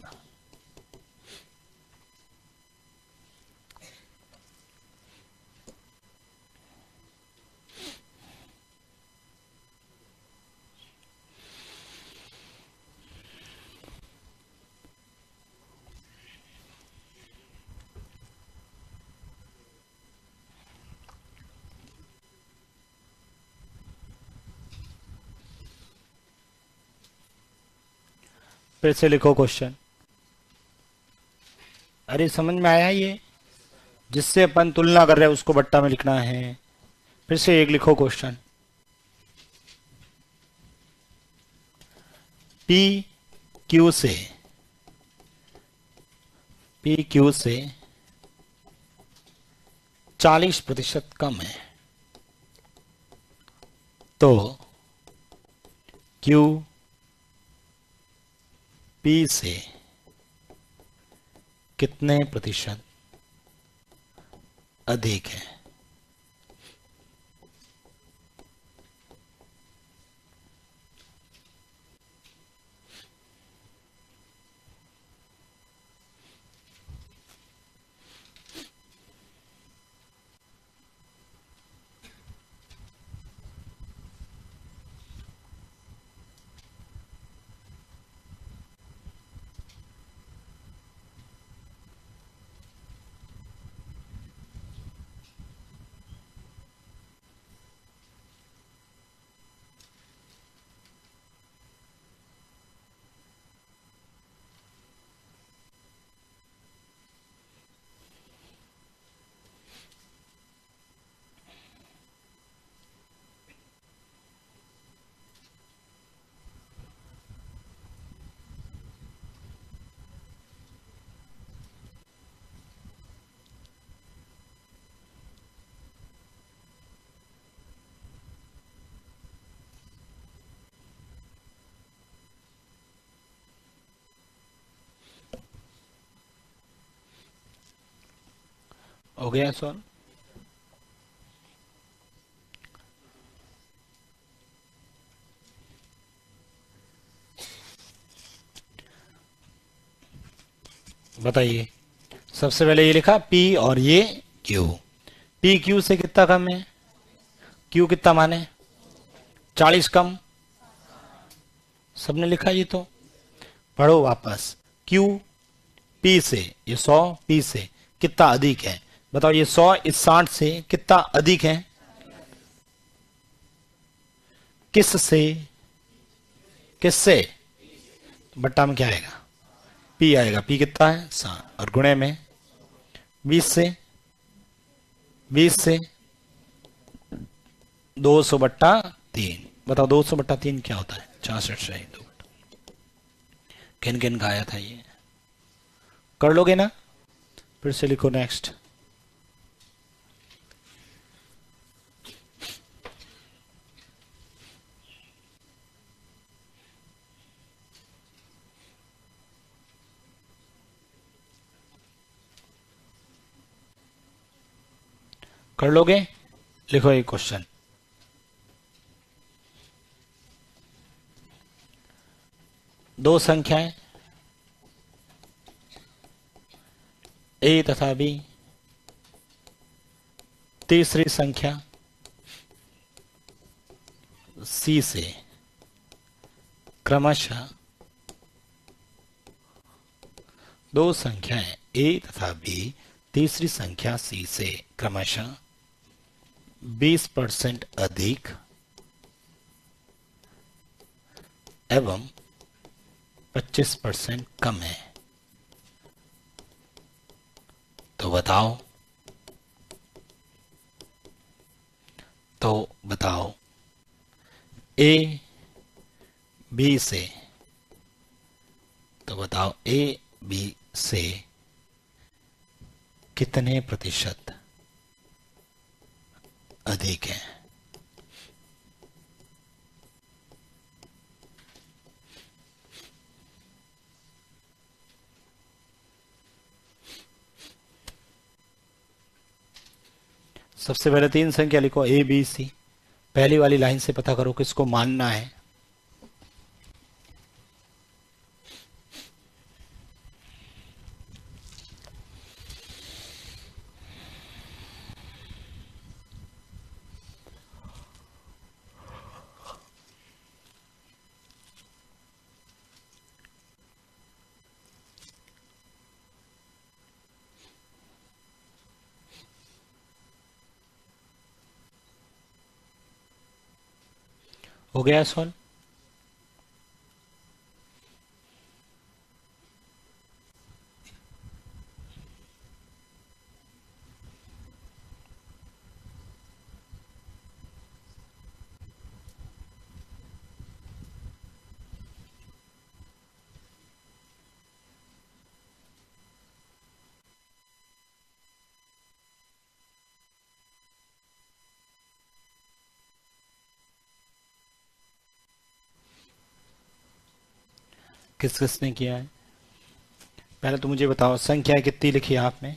फिर से लिखो क्वेश्चन। अरे समझ में आया ये? जिससे अपन तुलना कर रहे हैं उसको बट्टा में लिखना है। फिर से एक लिखो क्वेश्चन। पी क्यू से, पी क्यू से 40% कम है, तो क्यू पी से कितने प्रतिशत अधिक है? हो गया सॉल्व? बताइए, सबसे पहले ये लिखा P और ये Q। P Q से कितना कम है? Q कितना माने? 40 कम। सबने लिखा ये तो। पढ़ो वापस। Q P से, ये 100 P से कितना अधिक है? बताओ, ये 100 इस 60 से कितना अधिक है? किस से? किससे? बट्टा में क्या आएगा? P आएगा। P कितना है? 60। और गुणे में 20 से, 20 से 200/3। बताओ 200/3 क्या होता है? 66 से 2। किन किन का आया था ये? कर लोगे ना? फिर से लिखो नेक्स्ट। कर लोगे? लिखो एक क्वेश्चन। दो संख्याएं A तथा B, तीसरी संख्या C से क्रमशः, दो संख्याएं A तथा B, तीसरी संख्या C से क्रमशः 20% अधिक एवं 25% कम है, तो बताओ, A B से, तो बताओ A B से कितने प्रतिशत अधिक है? सबसे पहले तीन संख्या लिखो A B C। पहली वाली लाइन से पता करो किसको मानना है। हो गया सॉल्व? किस किसने किया है? पहले तो मुझे बताओ, संख्या कितनी लिखी है आपने?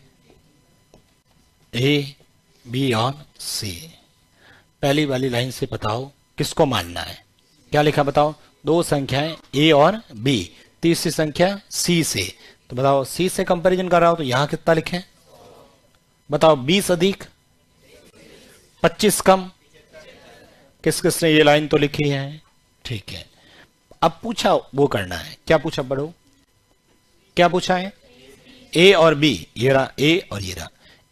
A B और C। पहली वाली लाइन से बताओ किसको मानना है। क्या लिखा बताओ? दो संख्याएं A और B, तीसरी संख्या C से। तो बताओ C से कंपैरिजन कर रहा हो तो यहां कितना लिखें? बताओ 20 अधिक 25 कम। किस किसने ये लाइन तो लिखी है? ठीक है। अब पूछा वो करना है। क्या पूछा पढ़ो? क्या पूछा है? A और B। ये रहा A और ये रहा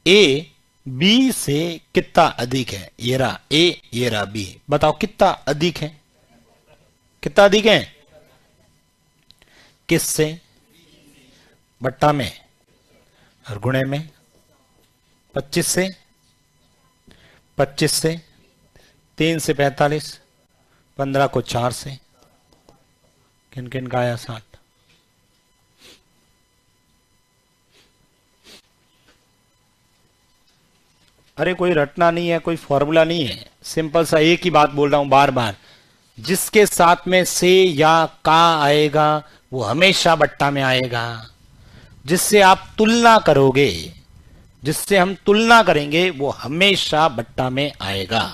A B से कितना अधिक है? ये रहा A, ये रहा B। बताओ कितना अधिक है? कितना अधिक है? किससे? बट्टा में और गुणे में 25 से, 25 से 3 से 45, 15 को 4 से। किन किन का आया? 60। अरे कोई रटना नहीं है, कोई फॉर्मूला नहीं है, सिंपल सा एक ही बात बोल रहा हूं बार बार। जिसके साथ में से या का आएगा वो हमेशा बट्टा में आएगा। जिससे आप तुलना करोगे जिससे हम तुलना करेंगे वो हमेशा बट्टा में आएगा।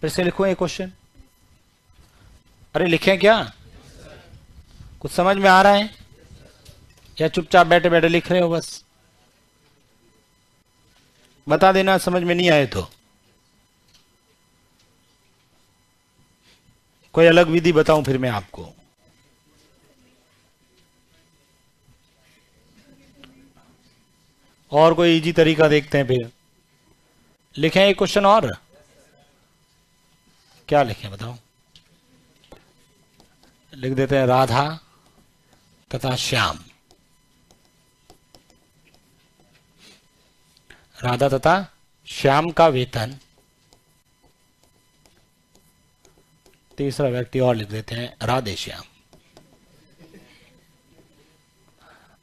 फिर से लिखो ये क्वेश्चन। अरे लिखें क्या? कुछ समझ में आ रहा है या चुपचाप बैठे बैठे लिख रहे हो? बस बता देना समझ में नहीं आए तो। कोई अलग विधि बताऊं फिर मैं आपको? और कोई इजी तरीका देखते हैं फिर। लिखें एक क्वेश्चन और? क्या लिखें बताओ? लिख देते हैं राधा तथा श्याम। राधा तथा श्याम का वेतन, तीसरा व्यक्ति और लिख देते हैं राधे श्याम।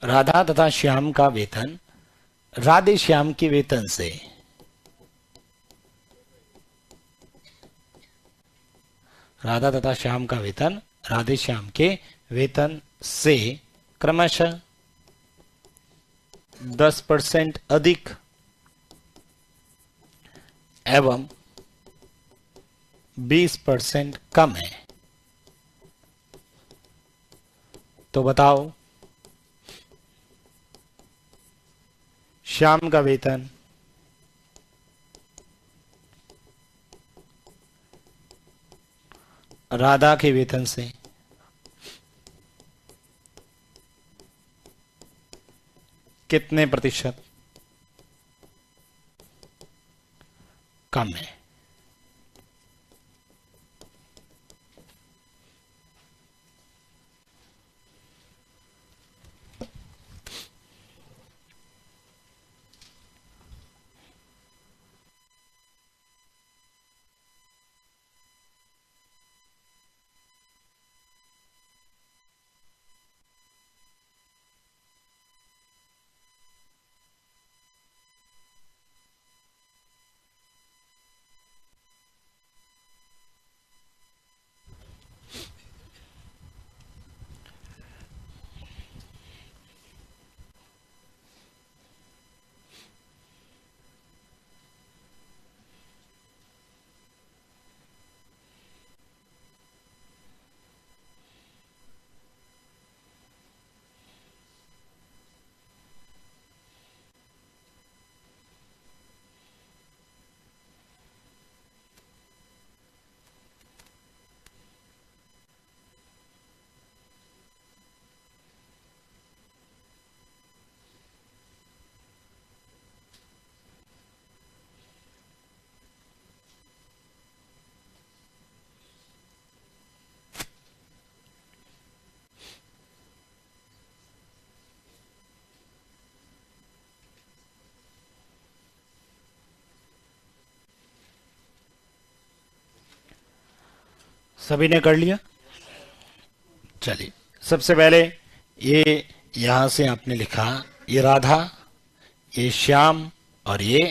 राधा तथा श्याम का वेतन राधे श्याम के वेतन से, राधा तथा श्याम का वेतन राधे श्याम के वेतन से क्रमशः 10% अधिक एवं 20% कम है। तो बताओ श्याम का वेतन राधा के वेतन से कितने प्रतिशत कम है? सभी ने कर लिया? चलिए सबसे पहले ये यहां से आपने लिखा, ये राधा, ये श्याम और ये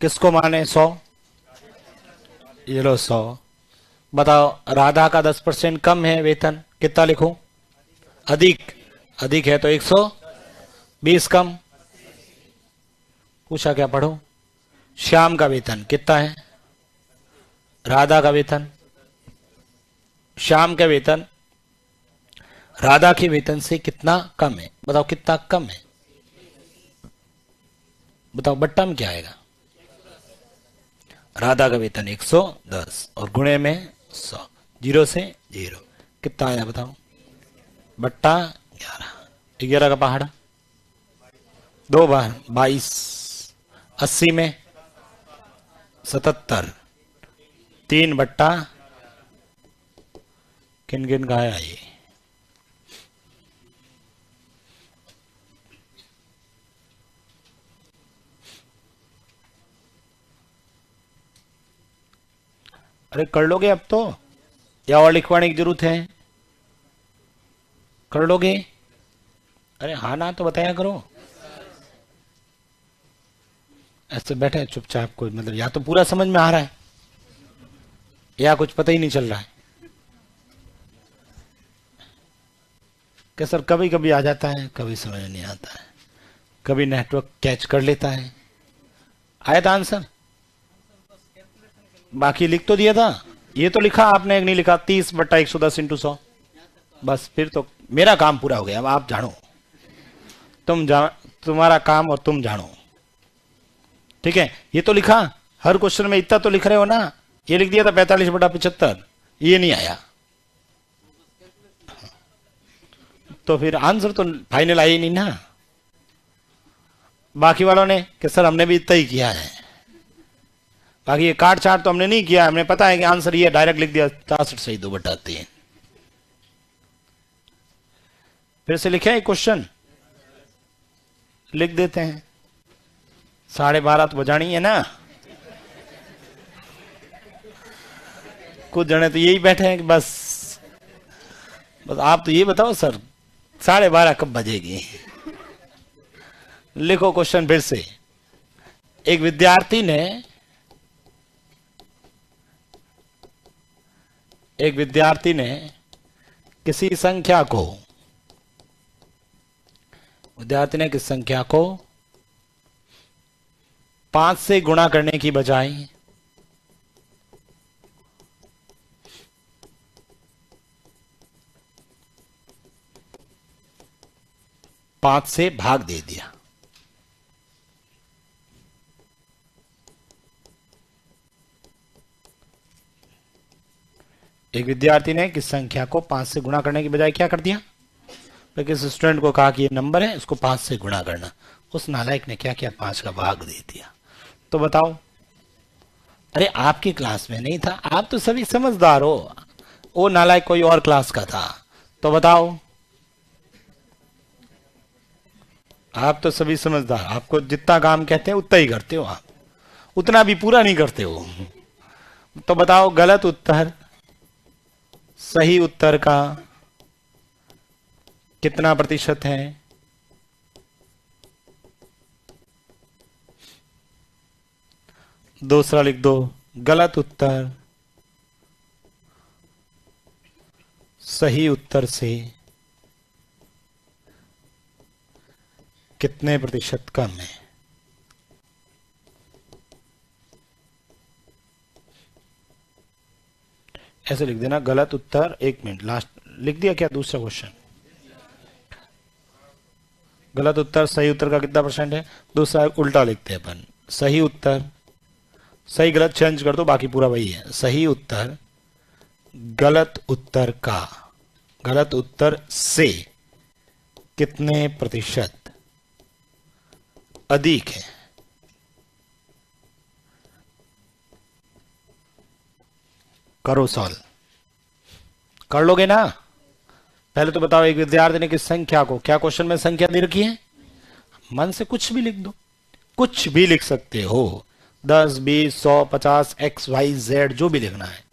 किसको माने? 100। ये लो 100। बताओ राधा का 10% कम है वेतन, कितना लिखूं? अधिक। अधिक है तो 120 कम। पूछा क्या पढ़ो? श्याम का वेतन कितना है? राधा का वेतन, श्याम का वेतन राधा के वेतन से कितना कम है? बताओ कितना कम है? बताओ बट्टा में क्या आएगा? राधा का वेतन 110 और गुणे में 100, 0 से 0 कितना आया बताओ? बट्टा 11। 11 का पहाड़ा 2 बार 22, 80 में 77, 3 बट्टा किन किन का है ये? अरे कर लोगे अब तो, या और लिखवाने की जरूरत है? कर लोगे? अरे हाँ ना तो बताया करो। ऐसे बैठे चुपचाप, कोई मतलब या तो पूरा समझ में आ रहा है या कुछ पता ही नहीं चल रहा है। कि सर कभी कभी आ जाता है, कभी समझ नहीं आता है, कभी नेटवर्क कैच कर लेता है। आया था आंसर? बाकी लिख तो दिया था। ये तो लिखा आपने, नहीं लिखा? 30/110 × 100। बस फिर तो मेरा काम पूरा हो गया। अब आप जानो, तुम्हारा काम और तुम जानो। ठीक है, ये तो लिखा, हर क्वेश्चन में इतना तो लिख रहे हो ना। ये लिख दिया था 45/75, ये नहीं आया, तो फिर आंसर तो फाइनल आई नहीं ना। बाकी वालों ने कि सर हमने भी इतना ही किया है, बाकी ये काट चाट तो हमने नहीं किया, हमने पता है कि आंसर ये डायरेक्ट लिख दिया 63/2/3। फिर से लिखे एक क्वेश्चन, लिख देते हैं। 12:30 तो बजानी है ना। कुछ जने तो यही बैठे हैं कि बस आप तो ये बताओ सर 12:30 कब बजेगी। लिखो क्वेश्चन फिर से। एक विद्यार्थी ने किसी संख्या को 5 से गुणा करने की बजाय 5 से भाग दे दिया। एक विद्यार्थी ने किस संख्या को 5 से गुणा करने की बजाय क्या कर दिया? तो किसी स्टूडेंट को कहा कि ये नंबर है, इसको 5 से गुणा करना। उस नालायक ने क्या किया? 5 का भाग दे दिया। तो बताओ, अरे आपकी क्लास में नहीं था, आप तो सभी समझदार हो, वो नालायक कोई और क्लास का था। तो बताओ, आप तो सभी समझदार, आपको जितना काम कहते हैं उतना ही करते हो, आप उतना भी पूरा नहीं करते हो। तो बताओ, गलत उत्तर सही उत्तर का कितना प्रतिशत है? दूसरा लिख दो, गलत उत्तर सही उत्तर से कितने प्रतिशत कम है? ऐसे लिख देना, गलत उत्तर, 1 मिनट, लास्ट लिख दिया क्या? दूसरा क्वेश्चन, गलत उत्तर सही उत्तर का कितना परसेंट है? दूसरा उल्टा लिखते हैं अपन, सही उत्तर, सही गलत चेंज कर दो, बाकी पूरा वही है। सही उत्तर गलत उत्तर से कितने प्रतिशत अधिक है? करो सॉल्व, कर लोगे ना? पहले तो बताओ, एक विद्यार्थी ने किस संख्या को, क्या क्वेश्चन में संख्या दे रखी है? मन से कुछ भी लिख दो, कुछ भी लिख सकते हो, 10, 20, 100, 50, x, y, z, जो भी लिखना है,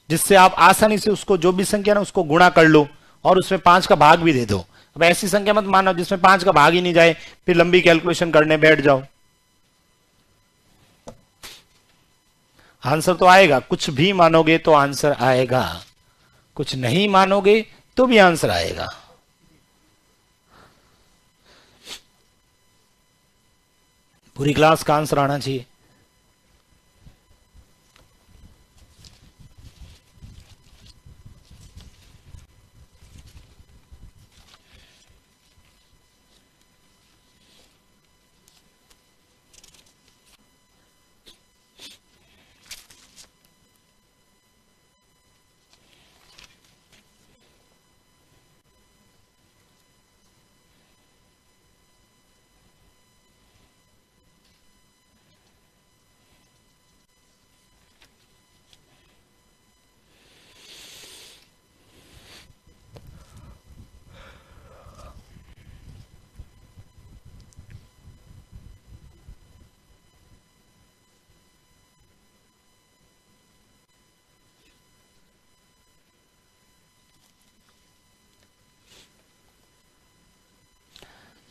जिससे आप आसानी से उसको, जो भी संख्या ना, उसको गुणा कर लो और उसमें 5 का भाग भी दे दो। अब ऐसी संख्या मत मानो जिसमें 5 का भाग ही नहीं जाए, फिर लंबी कैलकुलेशन करने बैठ जाओ। आंसर तो आएगा, कुछ भी मानोगे तो आंसर आएगा, कुछ नहीं मानोगे तो भी आंसर आएगा। पूरी क्लास का आंसर आना चाहिए।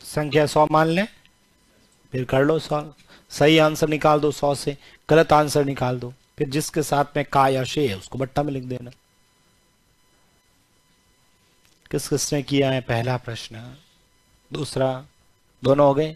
संख्या 100 मान लें, फिर कर लो सॉल्व, सही आंसर निकाल दो 100 से, गलत आंसर निकाल दो, फिर जिसके साथ में का या शे है उसको बट्टा में लिख देना। किस किसने किया है? पहला प्रश्न, दूसरा, दोनों हो गए?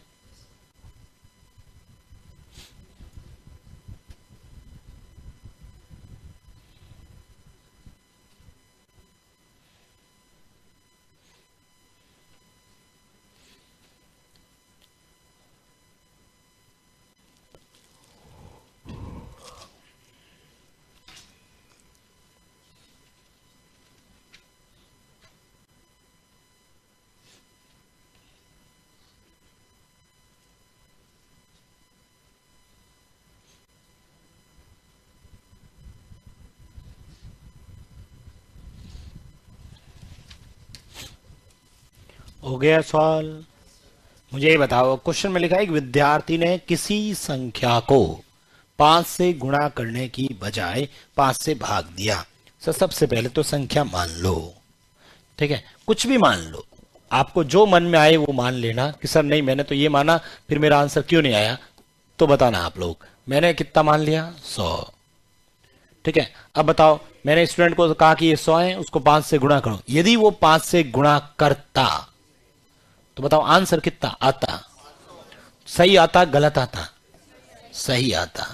हो गया सवाल? मुझे ये बताओ, क्वेश्चन में लिखा है, एक विद्यार्थी ने किसी संख्या को 5 से गुणा करने की बजाय 5 से भाग दिया। सर सबसे पहले तो संख्या मान लो, ठीक है, कुछ भी मान लो, आपको जो मन में आए वो मान लेना कि सर नहीं मैंने तो ये माना, फिर मेरा आंसर क्यों नहीं आया, तो बताना आप लोग। मैंने कितना मान लिया? 100। ठीक है, अब बताओ, मैंने स्टूडेंट को कहा कि ये 100 है, उसको 5 से गुणा करो। यदि वो 5 से गुणा करता तो बताओ आंसर कितना आता? सही आता गलत आता? सही आता।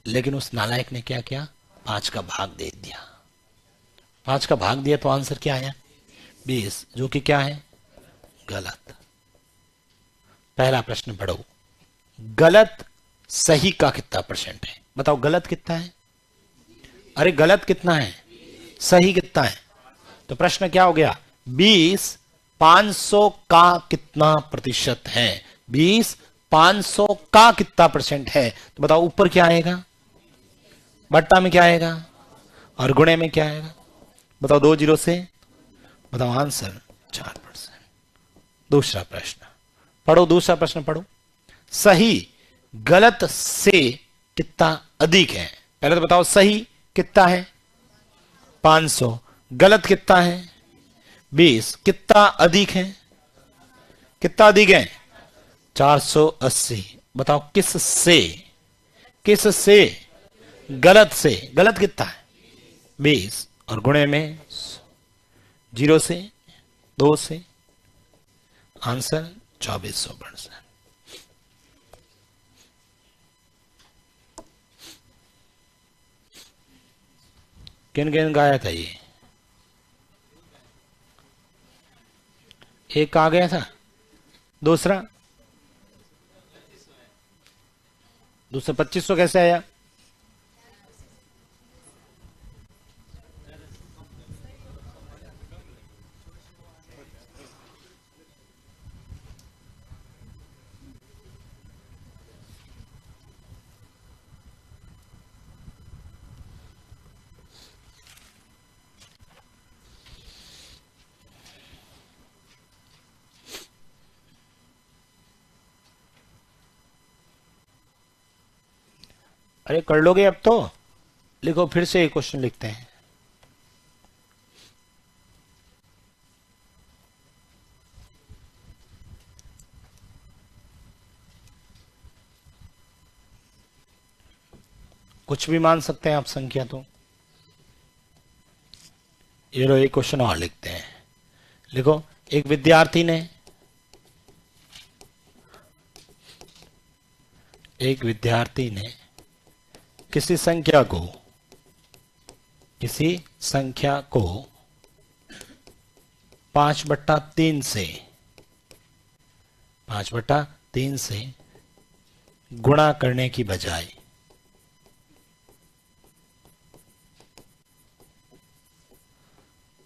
लेकिन उस नालायक ने क्या किया? 5 का भाग दे दिया। 5 का भाग दिया तो आंसर क्या आया? 20, जो कि क्या है? गलत। पहला प्रश्न पढ़ो, गलत सही का कितना परसेंट है? बताओ गलत कितना है? अरे गलत कितना है, सही कितना है? तो प्रश्न क्या हो गया? 20 500 का कितना प्रतिशत है? 20 500 का कितना परसेंट है? तो बताओ ऊपर क्या आएगा, बट्टा में क्या आएगा, और गुणे में क्या आएगा? बताओ 2 जीरो से, बताओ आंसर 4%। दूसरा प्रश्न पढ़ो, दूसरा प्रश्न पढ़ो, सही गलत से कितना अधिक है? पहले तो बताओ सही कितना है? 500। गलत कितना है? 20। कितना अधिक है? कितना अधिक है? 480। बताओ किस से? किस से? गलत से। गलत कितना है? 20, और गुणे में 0 से, 2 से, आंसर 2400%। किन किन गाया था ये? एक आ गया था, दूसरा? दूसरा 2500 कैसे आया? अरे कर लोगे अब तो? लिखो, फिर से एक क्वेश्चन लिखते हैं। कुछ भी मान सकते हैं आप संख्या तो। ये लो, एक क्वेश्चन और लिखते हैं। लिखो, एक विद्यार्थी ने किसी संख्या को, किसी संख्या को 5/3 से, 5/3 से गुणा करने की बजाय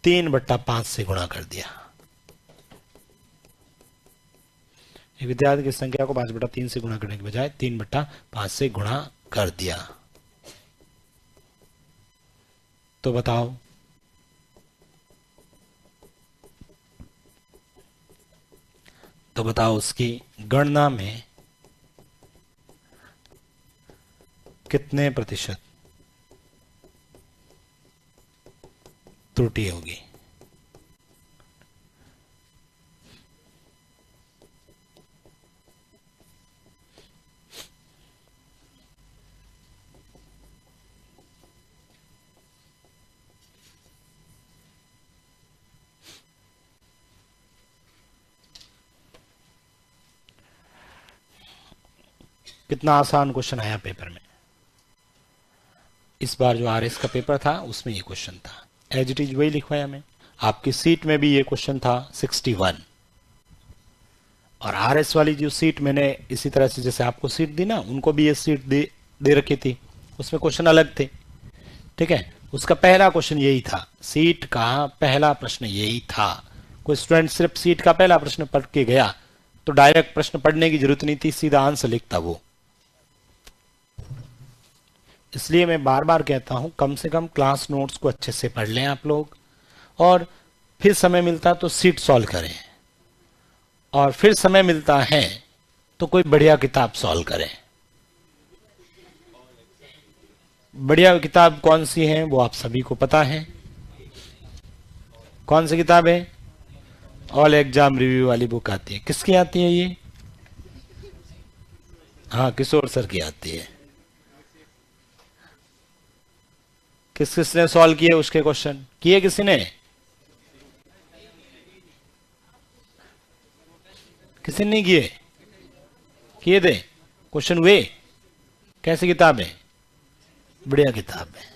3/5 से गुणा कर दिया। एक विद्यार्थी की संख्या को 5/3 से गुणा करने के बजाय 3/5 से गुणा कर दिया, तो बताओ उसकी गणना में कितने प्रतिशत त्रुटि होगी? कितना आसान क्वेश्चन आया पेपर में। इस बार जो आरएस का पेपर था उसमें ये क्वेश्चन था, एज इट इज वही लिखवाया मैं। आपकी सीट में भी ये क्वेश्चन था 61, और आरएस वाली जो सीट मैंने इसी तरह से जैसे आपको सीट दी ना, उनको भी ये सीट दे रखी थी, उसमें क्वेश्चन अलग थे। ठीक है, उसका पहला क्वेश्चन यही था, सीट का पहला प्रश्न यही था। कोई स्टूडेंट सिर्फ सीट का पहला प्रश्न पढ़ के गया तो डायरेक्ट प्रश्न पढ़ने की जरूरत नहीं थी, सीधा आंसर लिखता वो। इसलिए मैं बार बार कहता हूं कम से कम क्लास नोट्स को अच्छे से पढ़ लें आप लोग, और फिर समय मिलता तो सीट सॉल्व करें, और फिर समय मिलता है तो कोई बढ़िया किताब सॉल्व करें। बढ़िया किताब कौन सी है वो आप सभी को पता है। कौन सी किताब है? ऑल एग्जाम रिव्यू वाली बुक आती है। किसकी आती है ये? हाँ, किशोर सर की आती है। किस किसने सॉल्व किए उसके क्वेश्चन? किए किसी ने? किसी ने नहीं किए? किए थे क्वेश्चन हुए? कैसी किताब है? बढ़िया किताब है।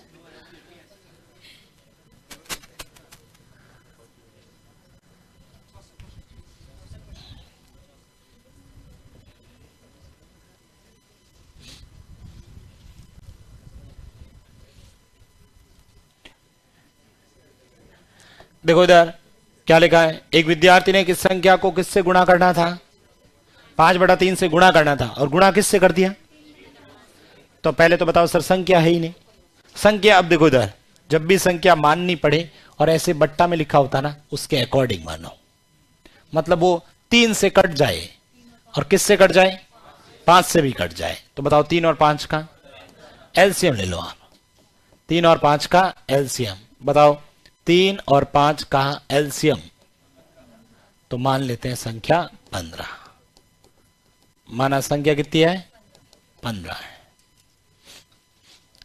देखो इधर क्या लिखा है, एक विद्यार्थी ने किस संख्या को किससे गुणा करना था? 5/3 से गुणा करना था, और गुणा किससे कर दिया? तो पहले तो बताओ सर, संख्या है ही नहीं। संख्या, अब देखो इधर, जब भी संख्या माननी पड़े और ऐसे बट्टा में लिखा होता ना, उसके अकॉर्डिंग मानो। मतलब वो 3 से कट जाए, और किससे कट जाए? 5 से भी कट जाए। तो बताओ 3 और 5 का एलसीएम ले लो आप। 3 और 5 का एलसीएम बताओ। 3 और 5 का एलसीएम तो मान लेते हैं संख्या 15। माना संख्या कितनी है? 15 है।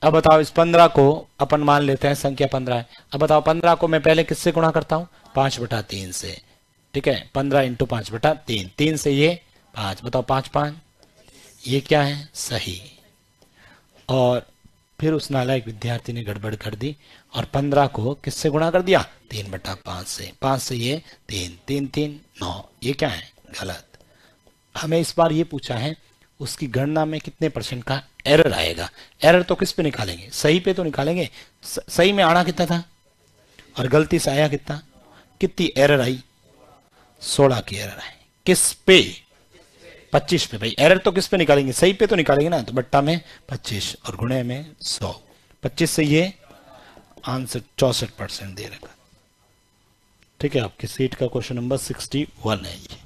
अब बताओ इस 15 को अपन मान लेते हैं संख्या 15 है। अब बताओ 15 को मैं पहले किससे गुणा करता हूं? 5/3 से। ठीक है, 15 × 5/3, 3 से ये 5, बताओ 5 5, ये क्या है? सही। और फिर उस नालायक विद्यार्थी ने गड़बड़ कर दी और 15 को किससे गुणा कर दिया? 3/5 से। 5 से ये 3, 3 3 9, ये क्या है? गलत। हमें इस बार ये पूछा है उसकी गणना में कितने % का एरर आएगा। एरर तो किस पे निकालेंगे? सही पे तो निकालेंगे। सही में आना कितना था और गलती से आया कितना? कितनी एरर आई? 16 की एरर आई। किस पे? 25 पे। भाई एरर तो किस पे निकालेंगे? सही पे तो निकालेंगे ना। तो बट्टा में 25 और गुणे में 100। 25 से ये आंसर 64% दे रखा। ठीक है, आपकी सीट का क्वेश्चन नंबर 61 है ये।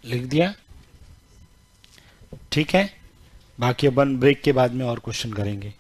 लिख दिया? ठीक है, बाकी अपन ब्रेक के बाद में और क्वेश्चन करेंगे।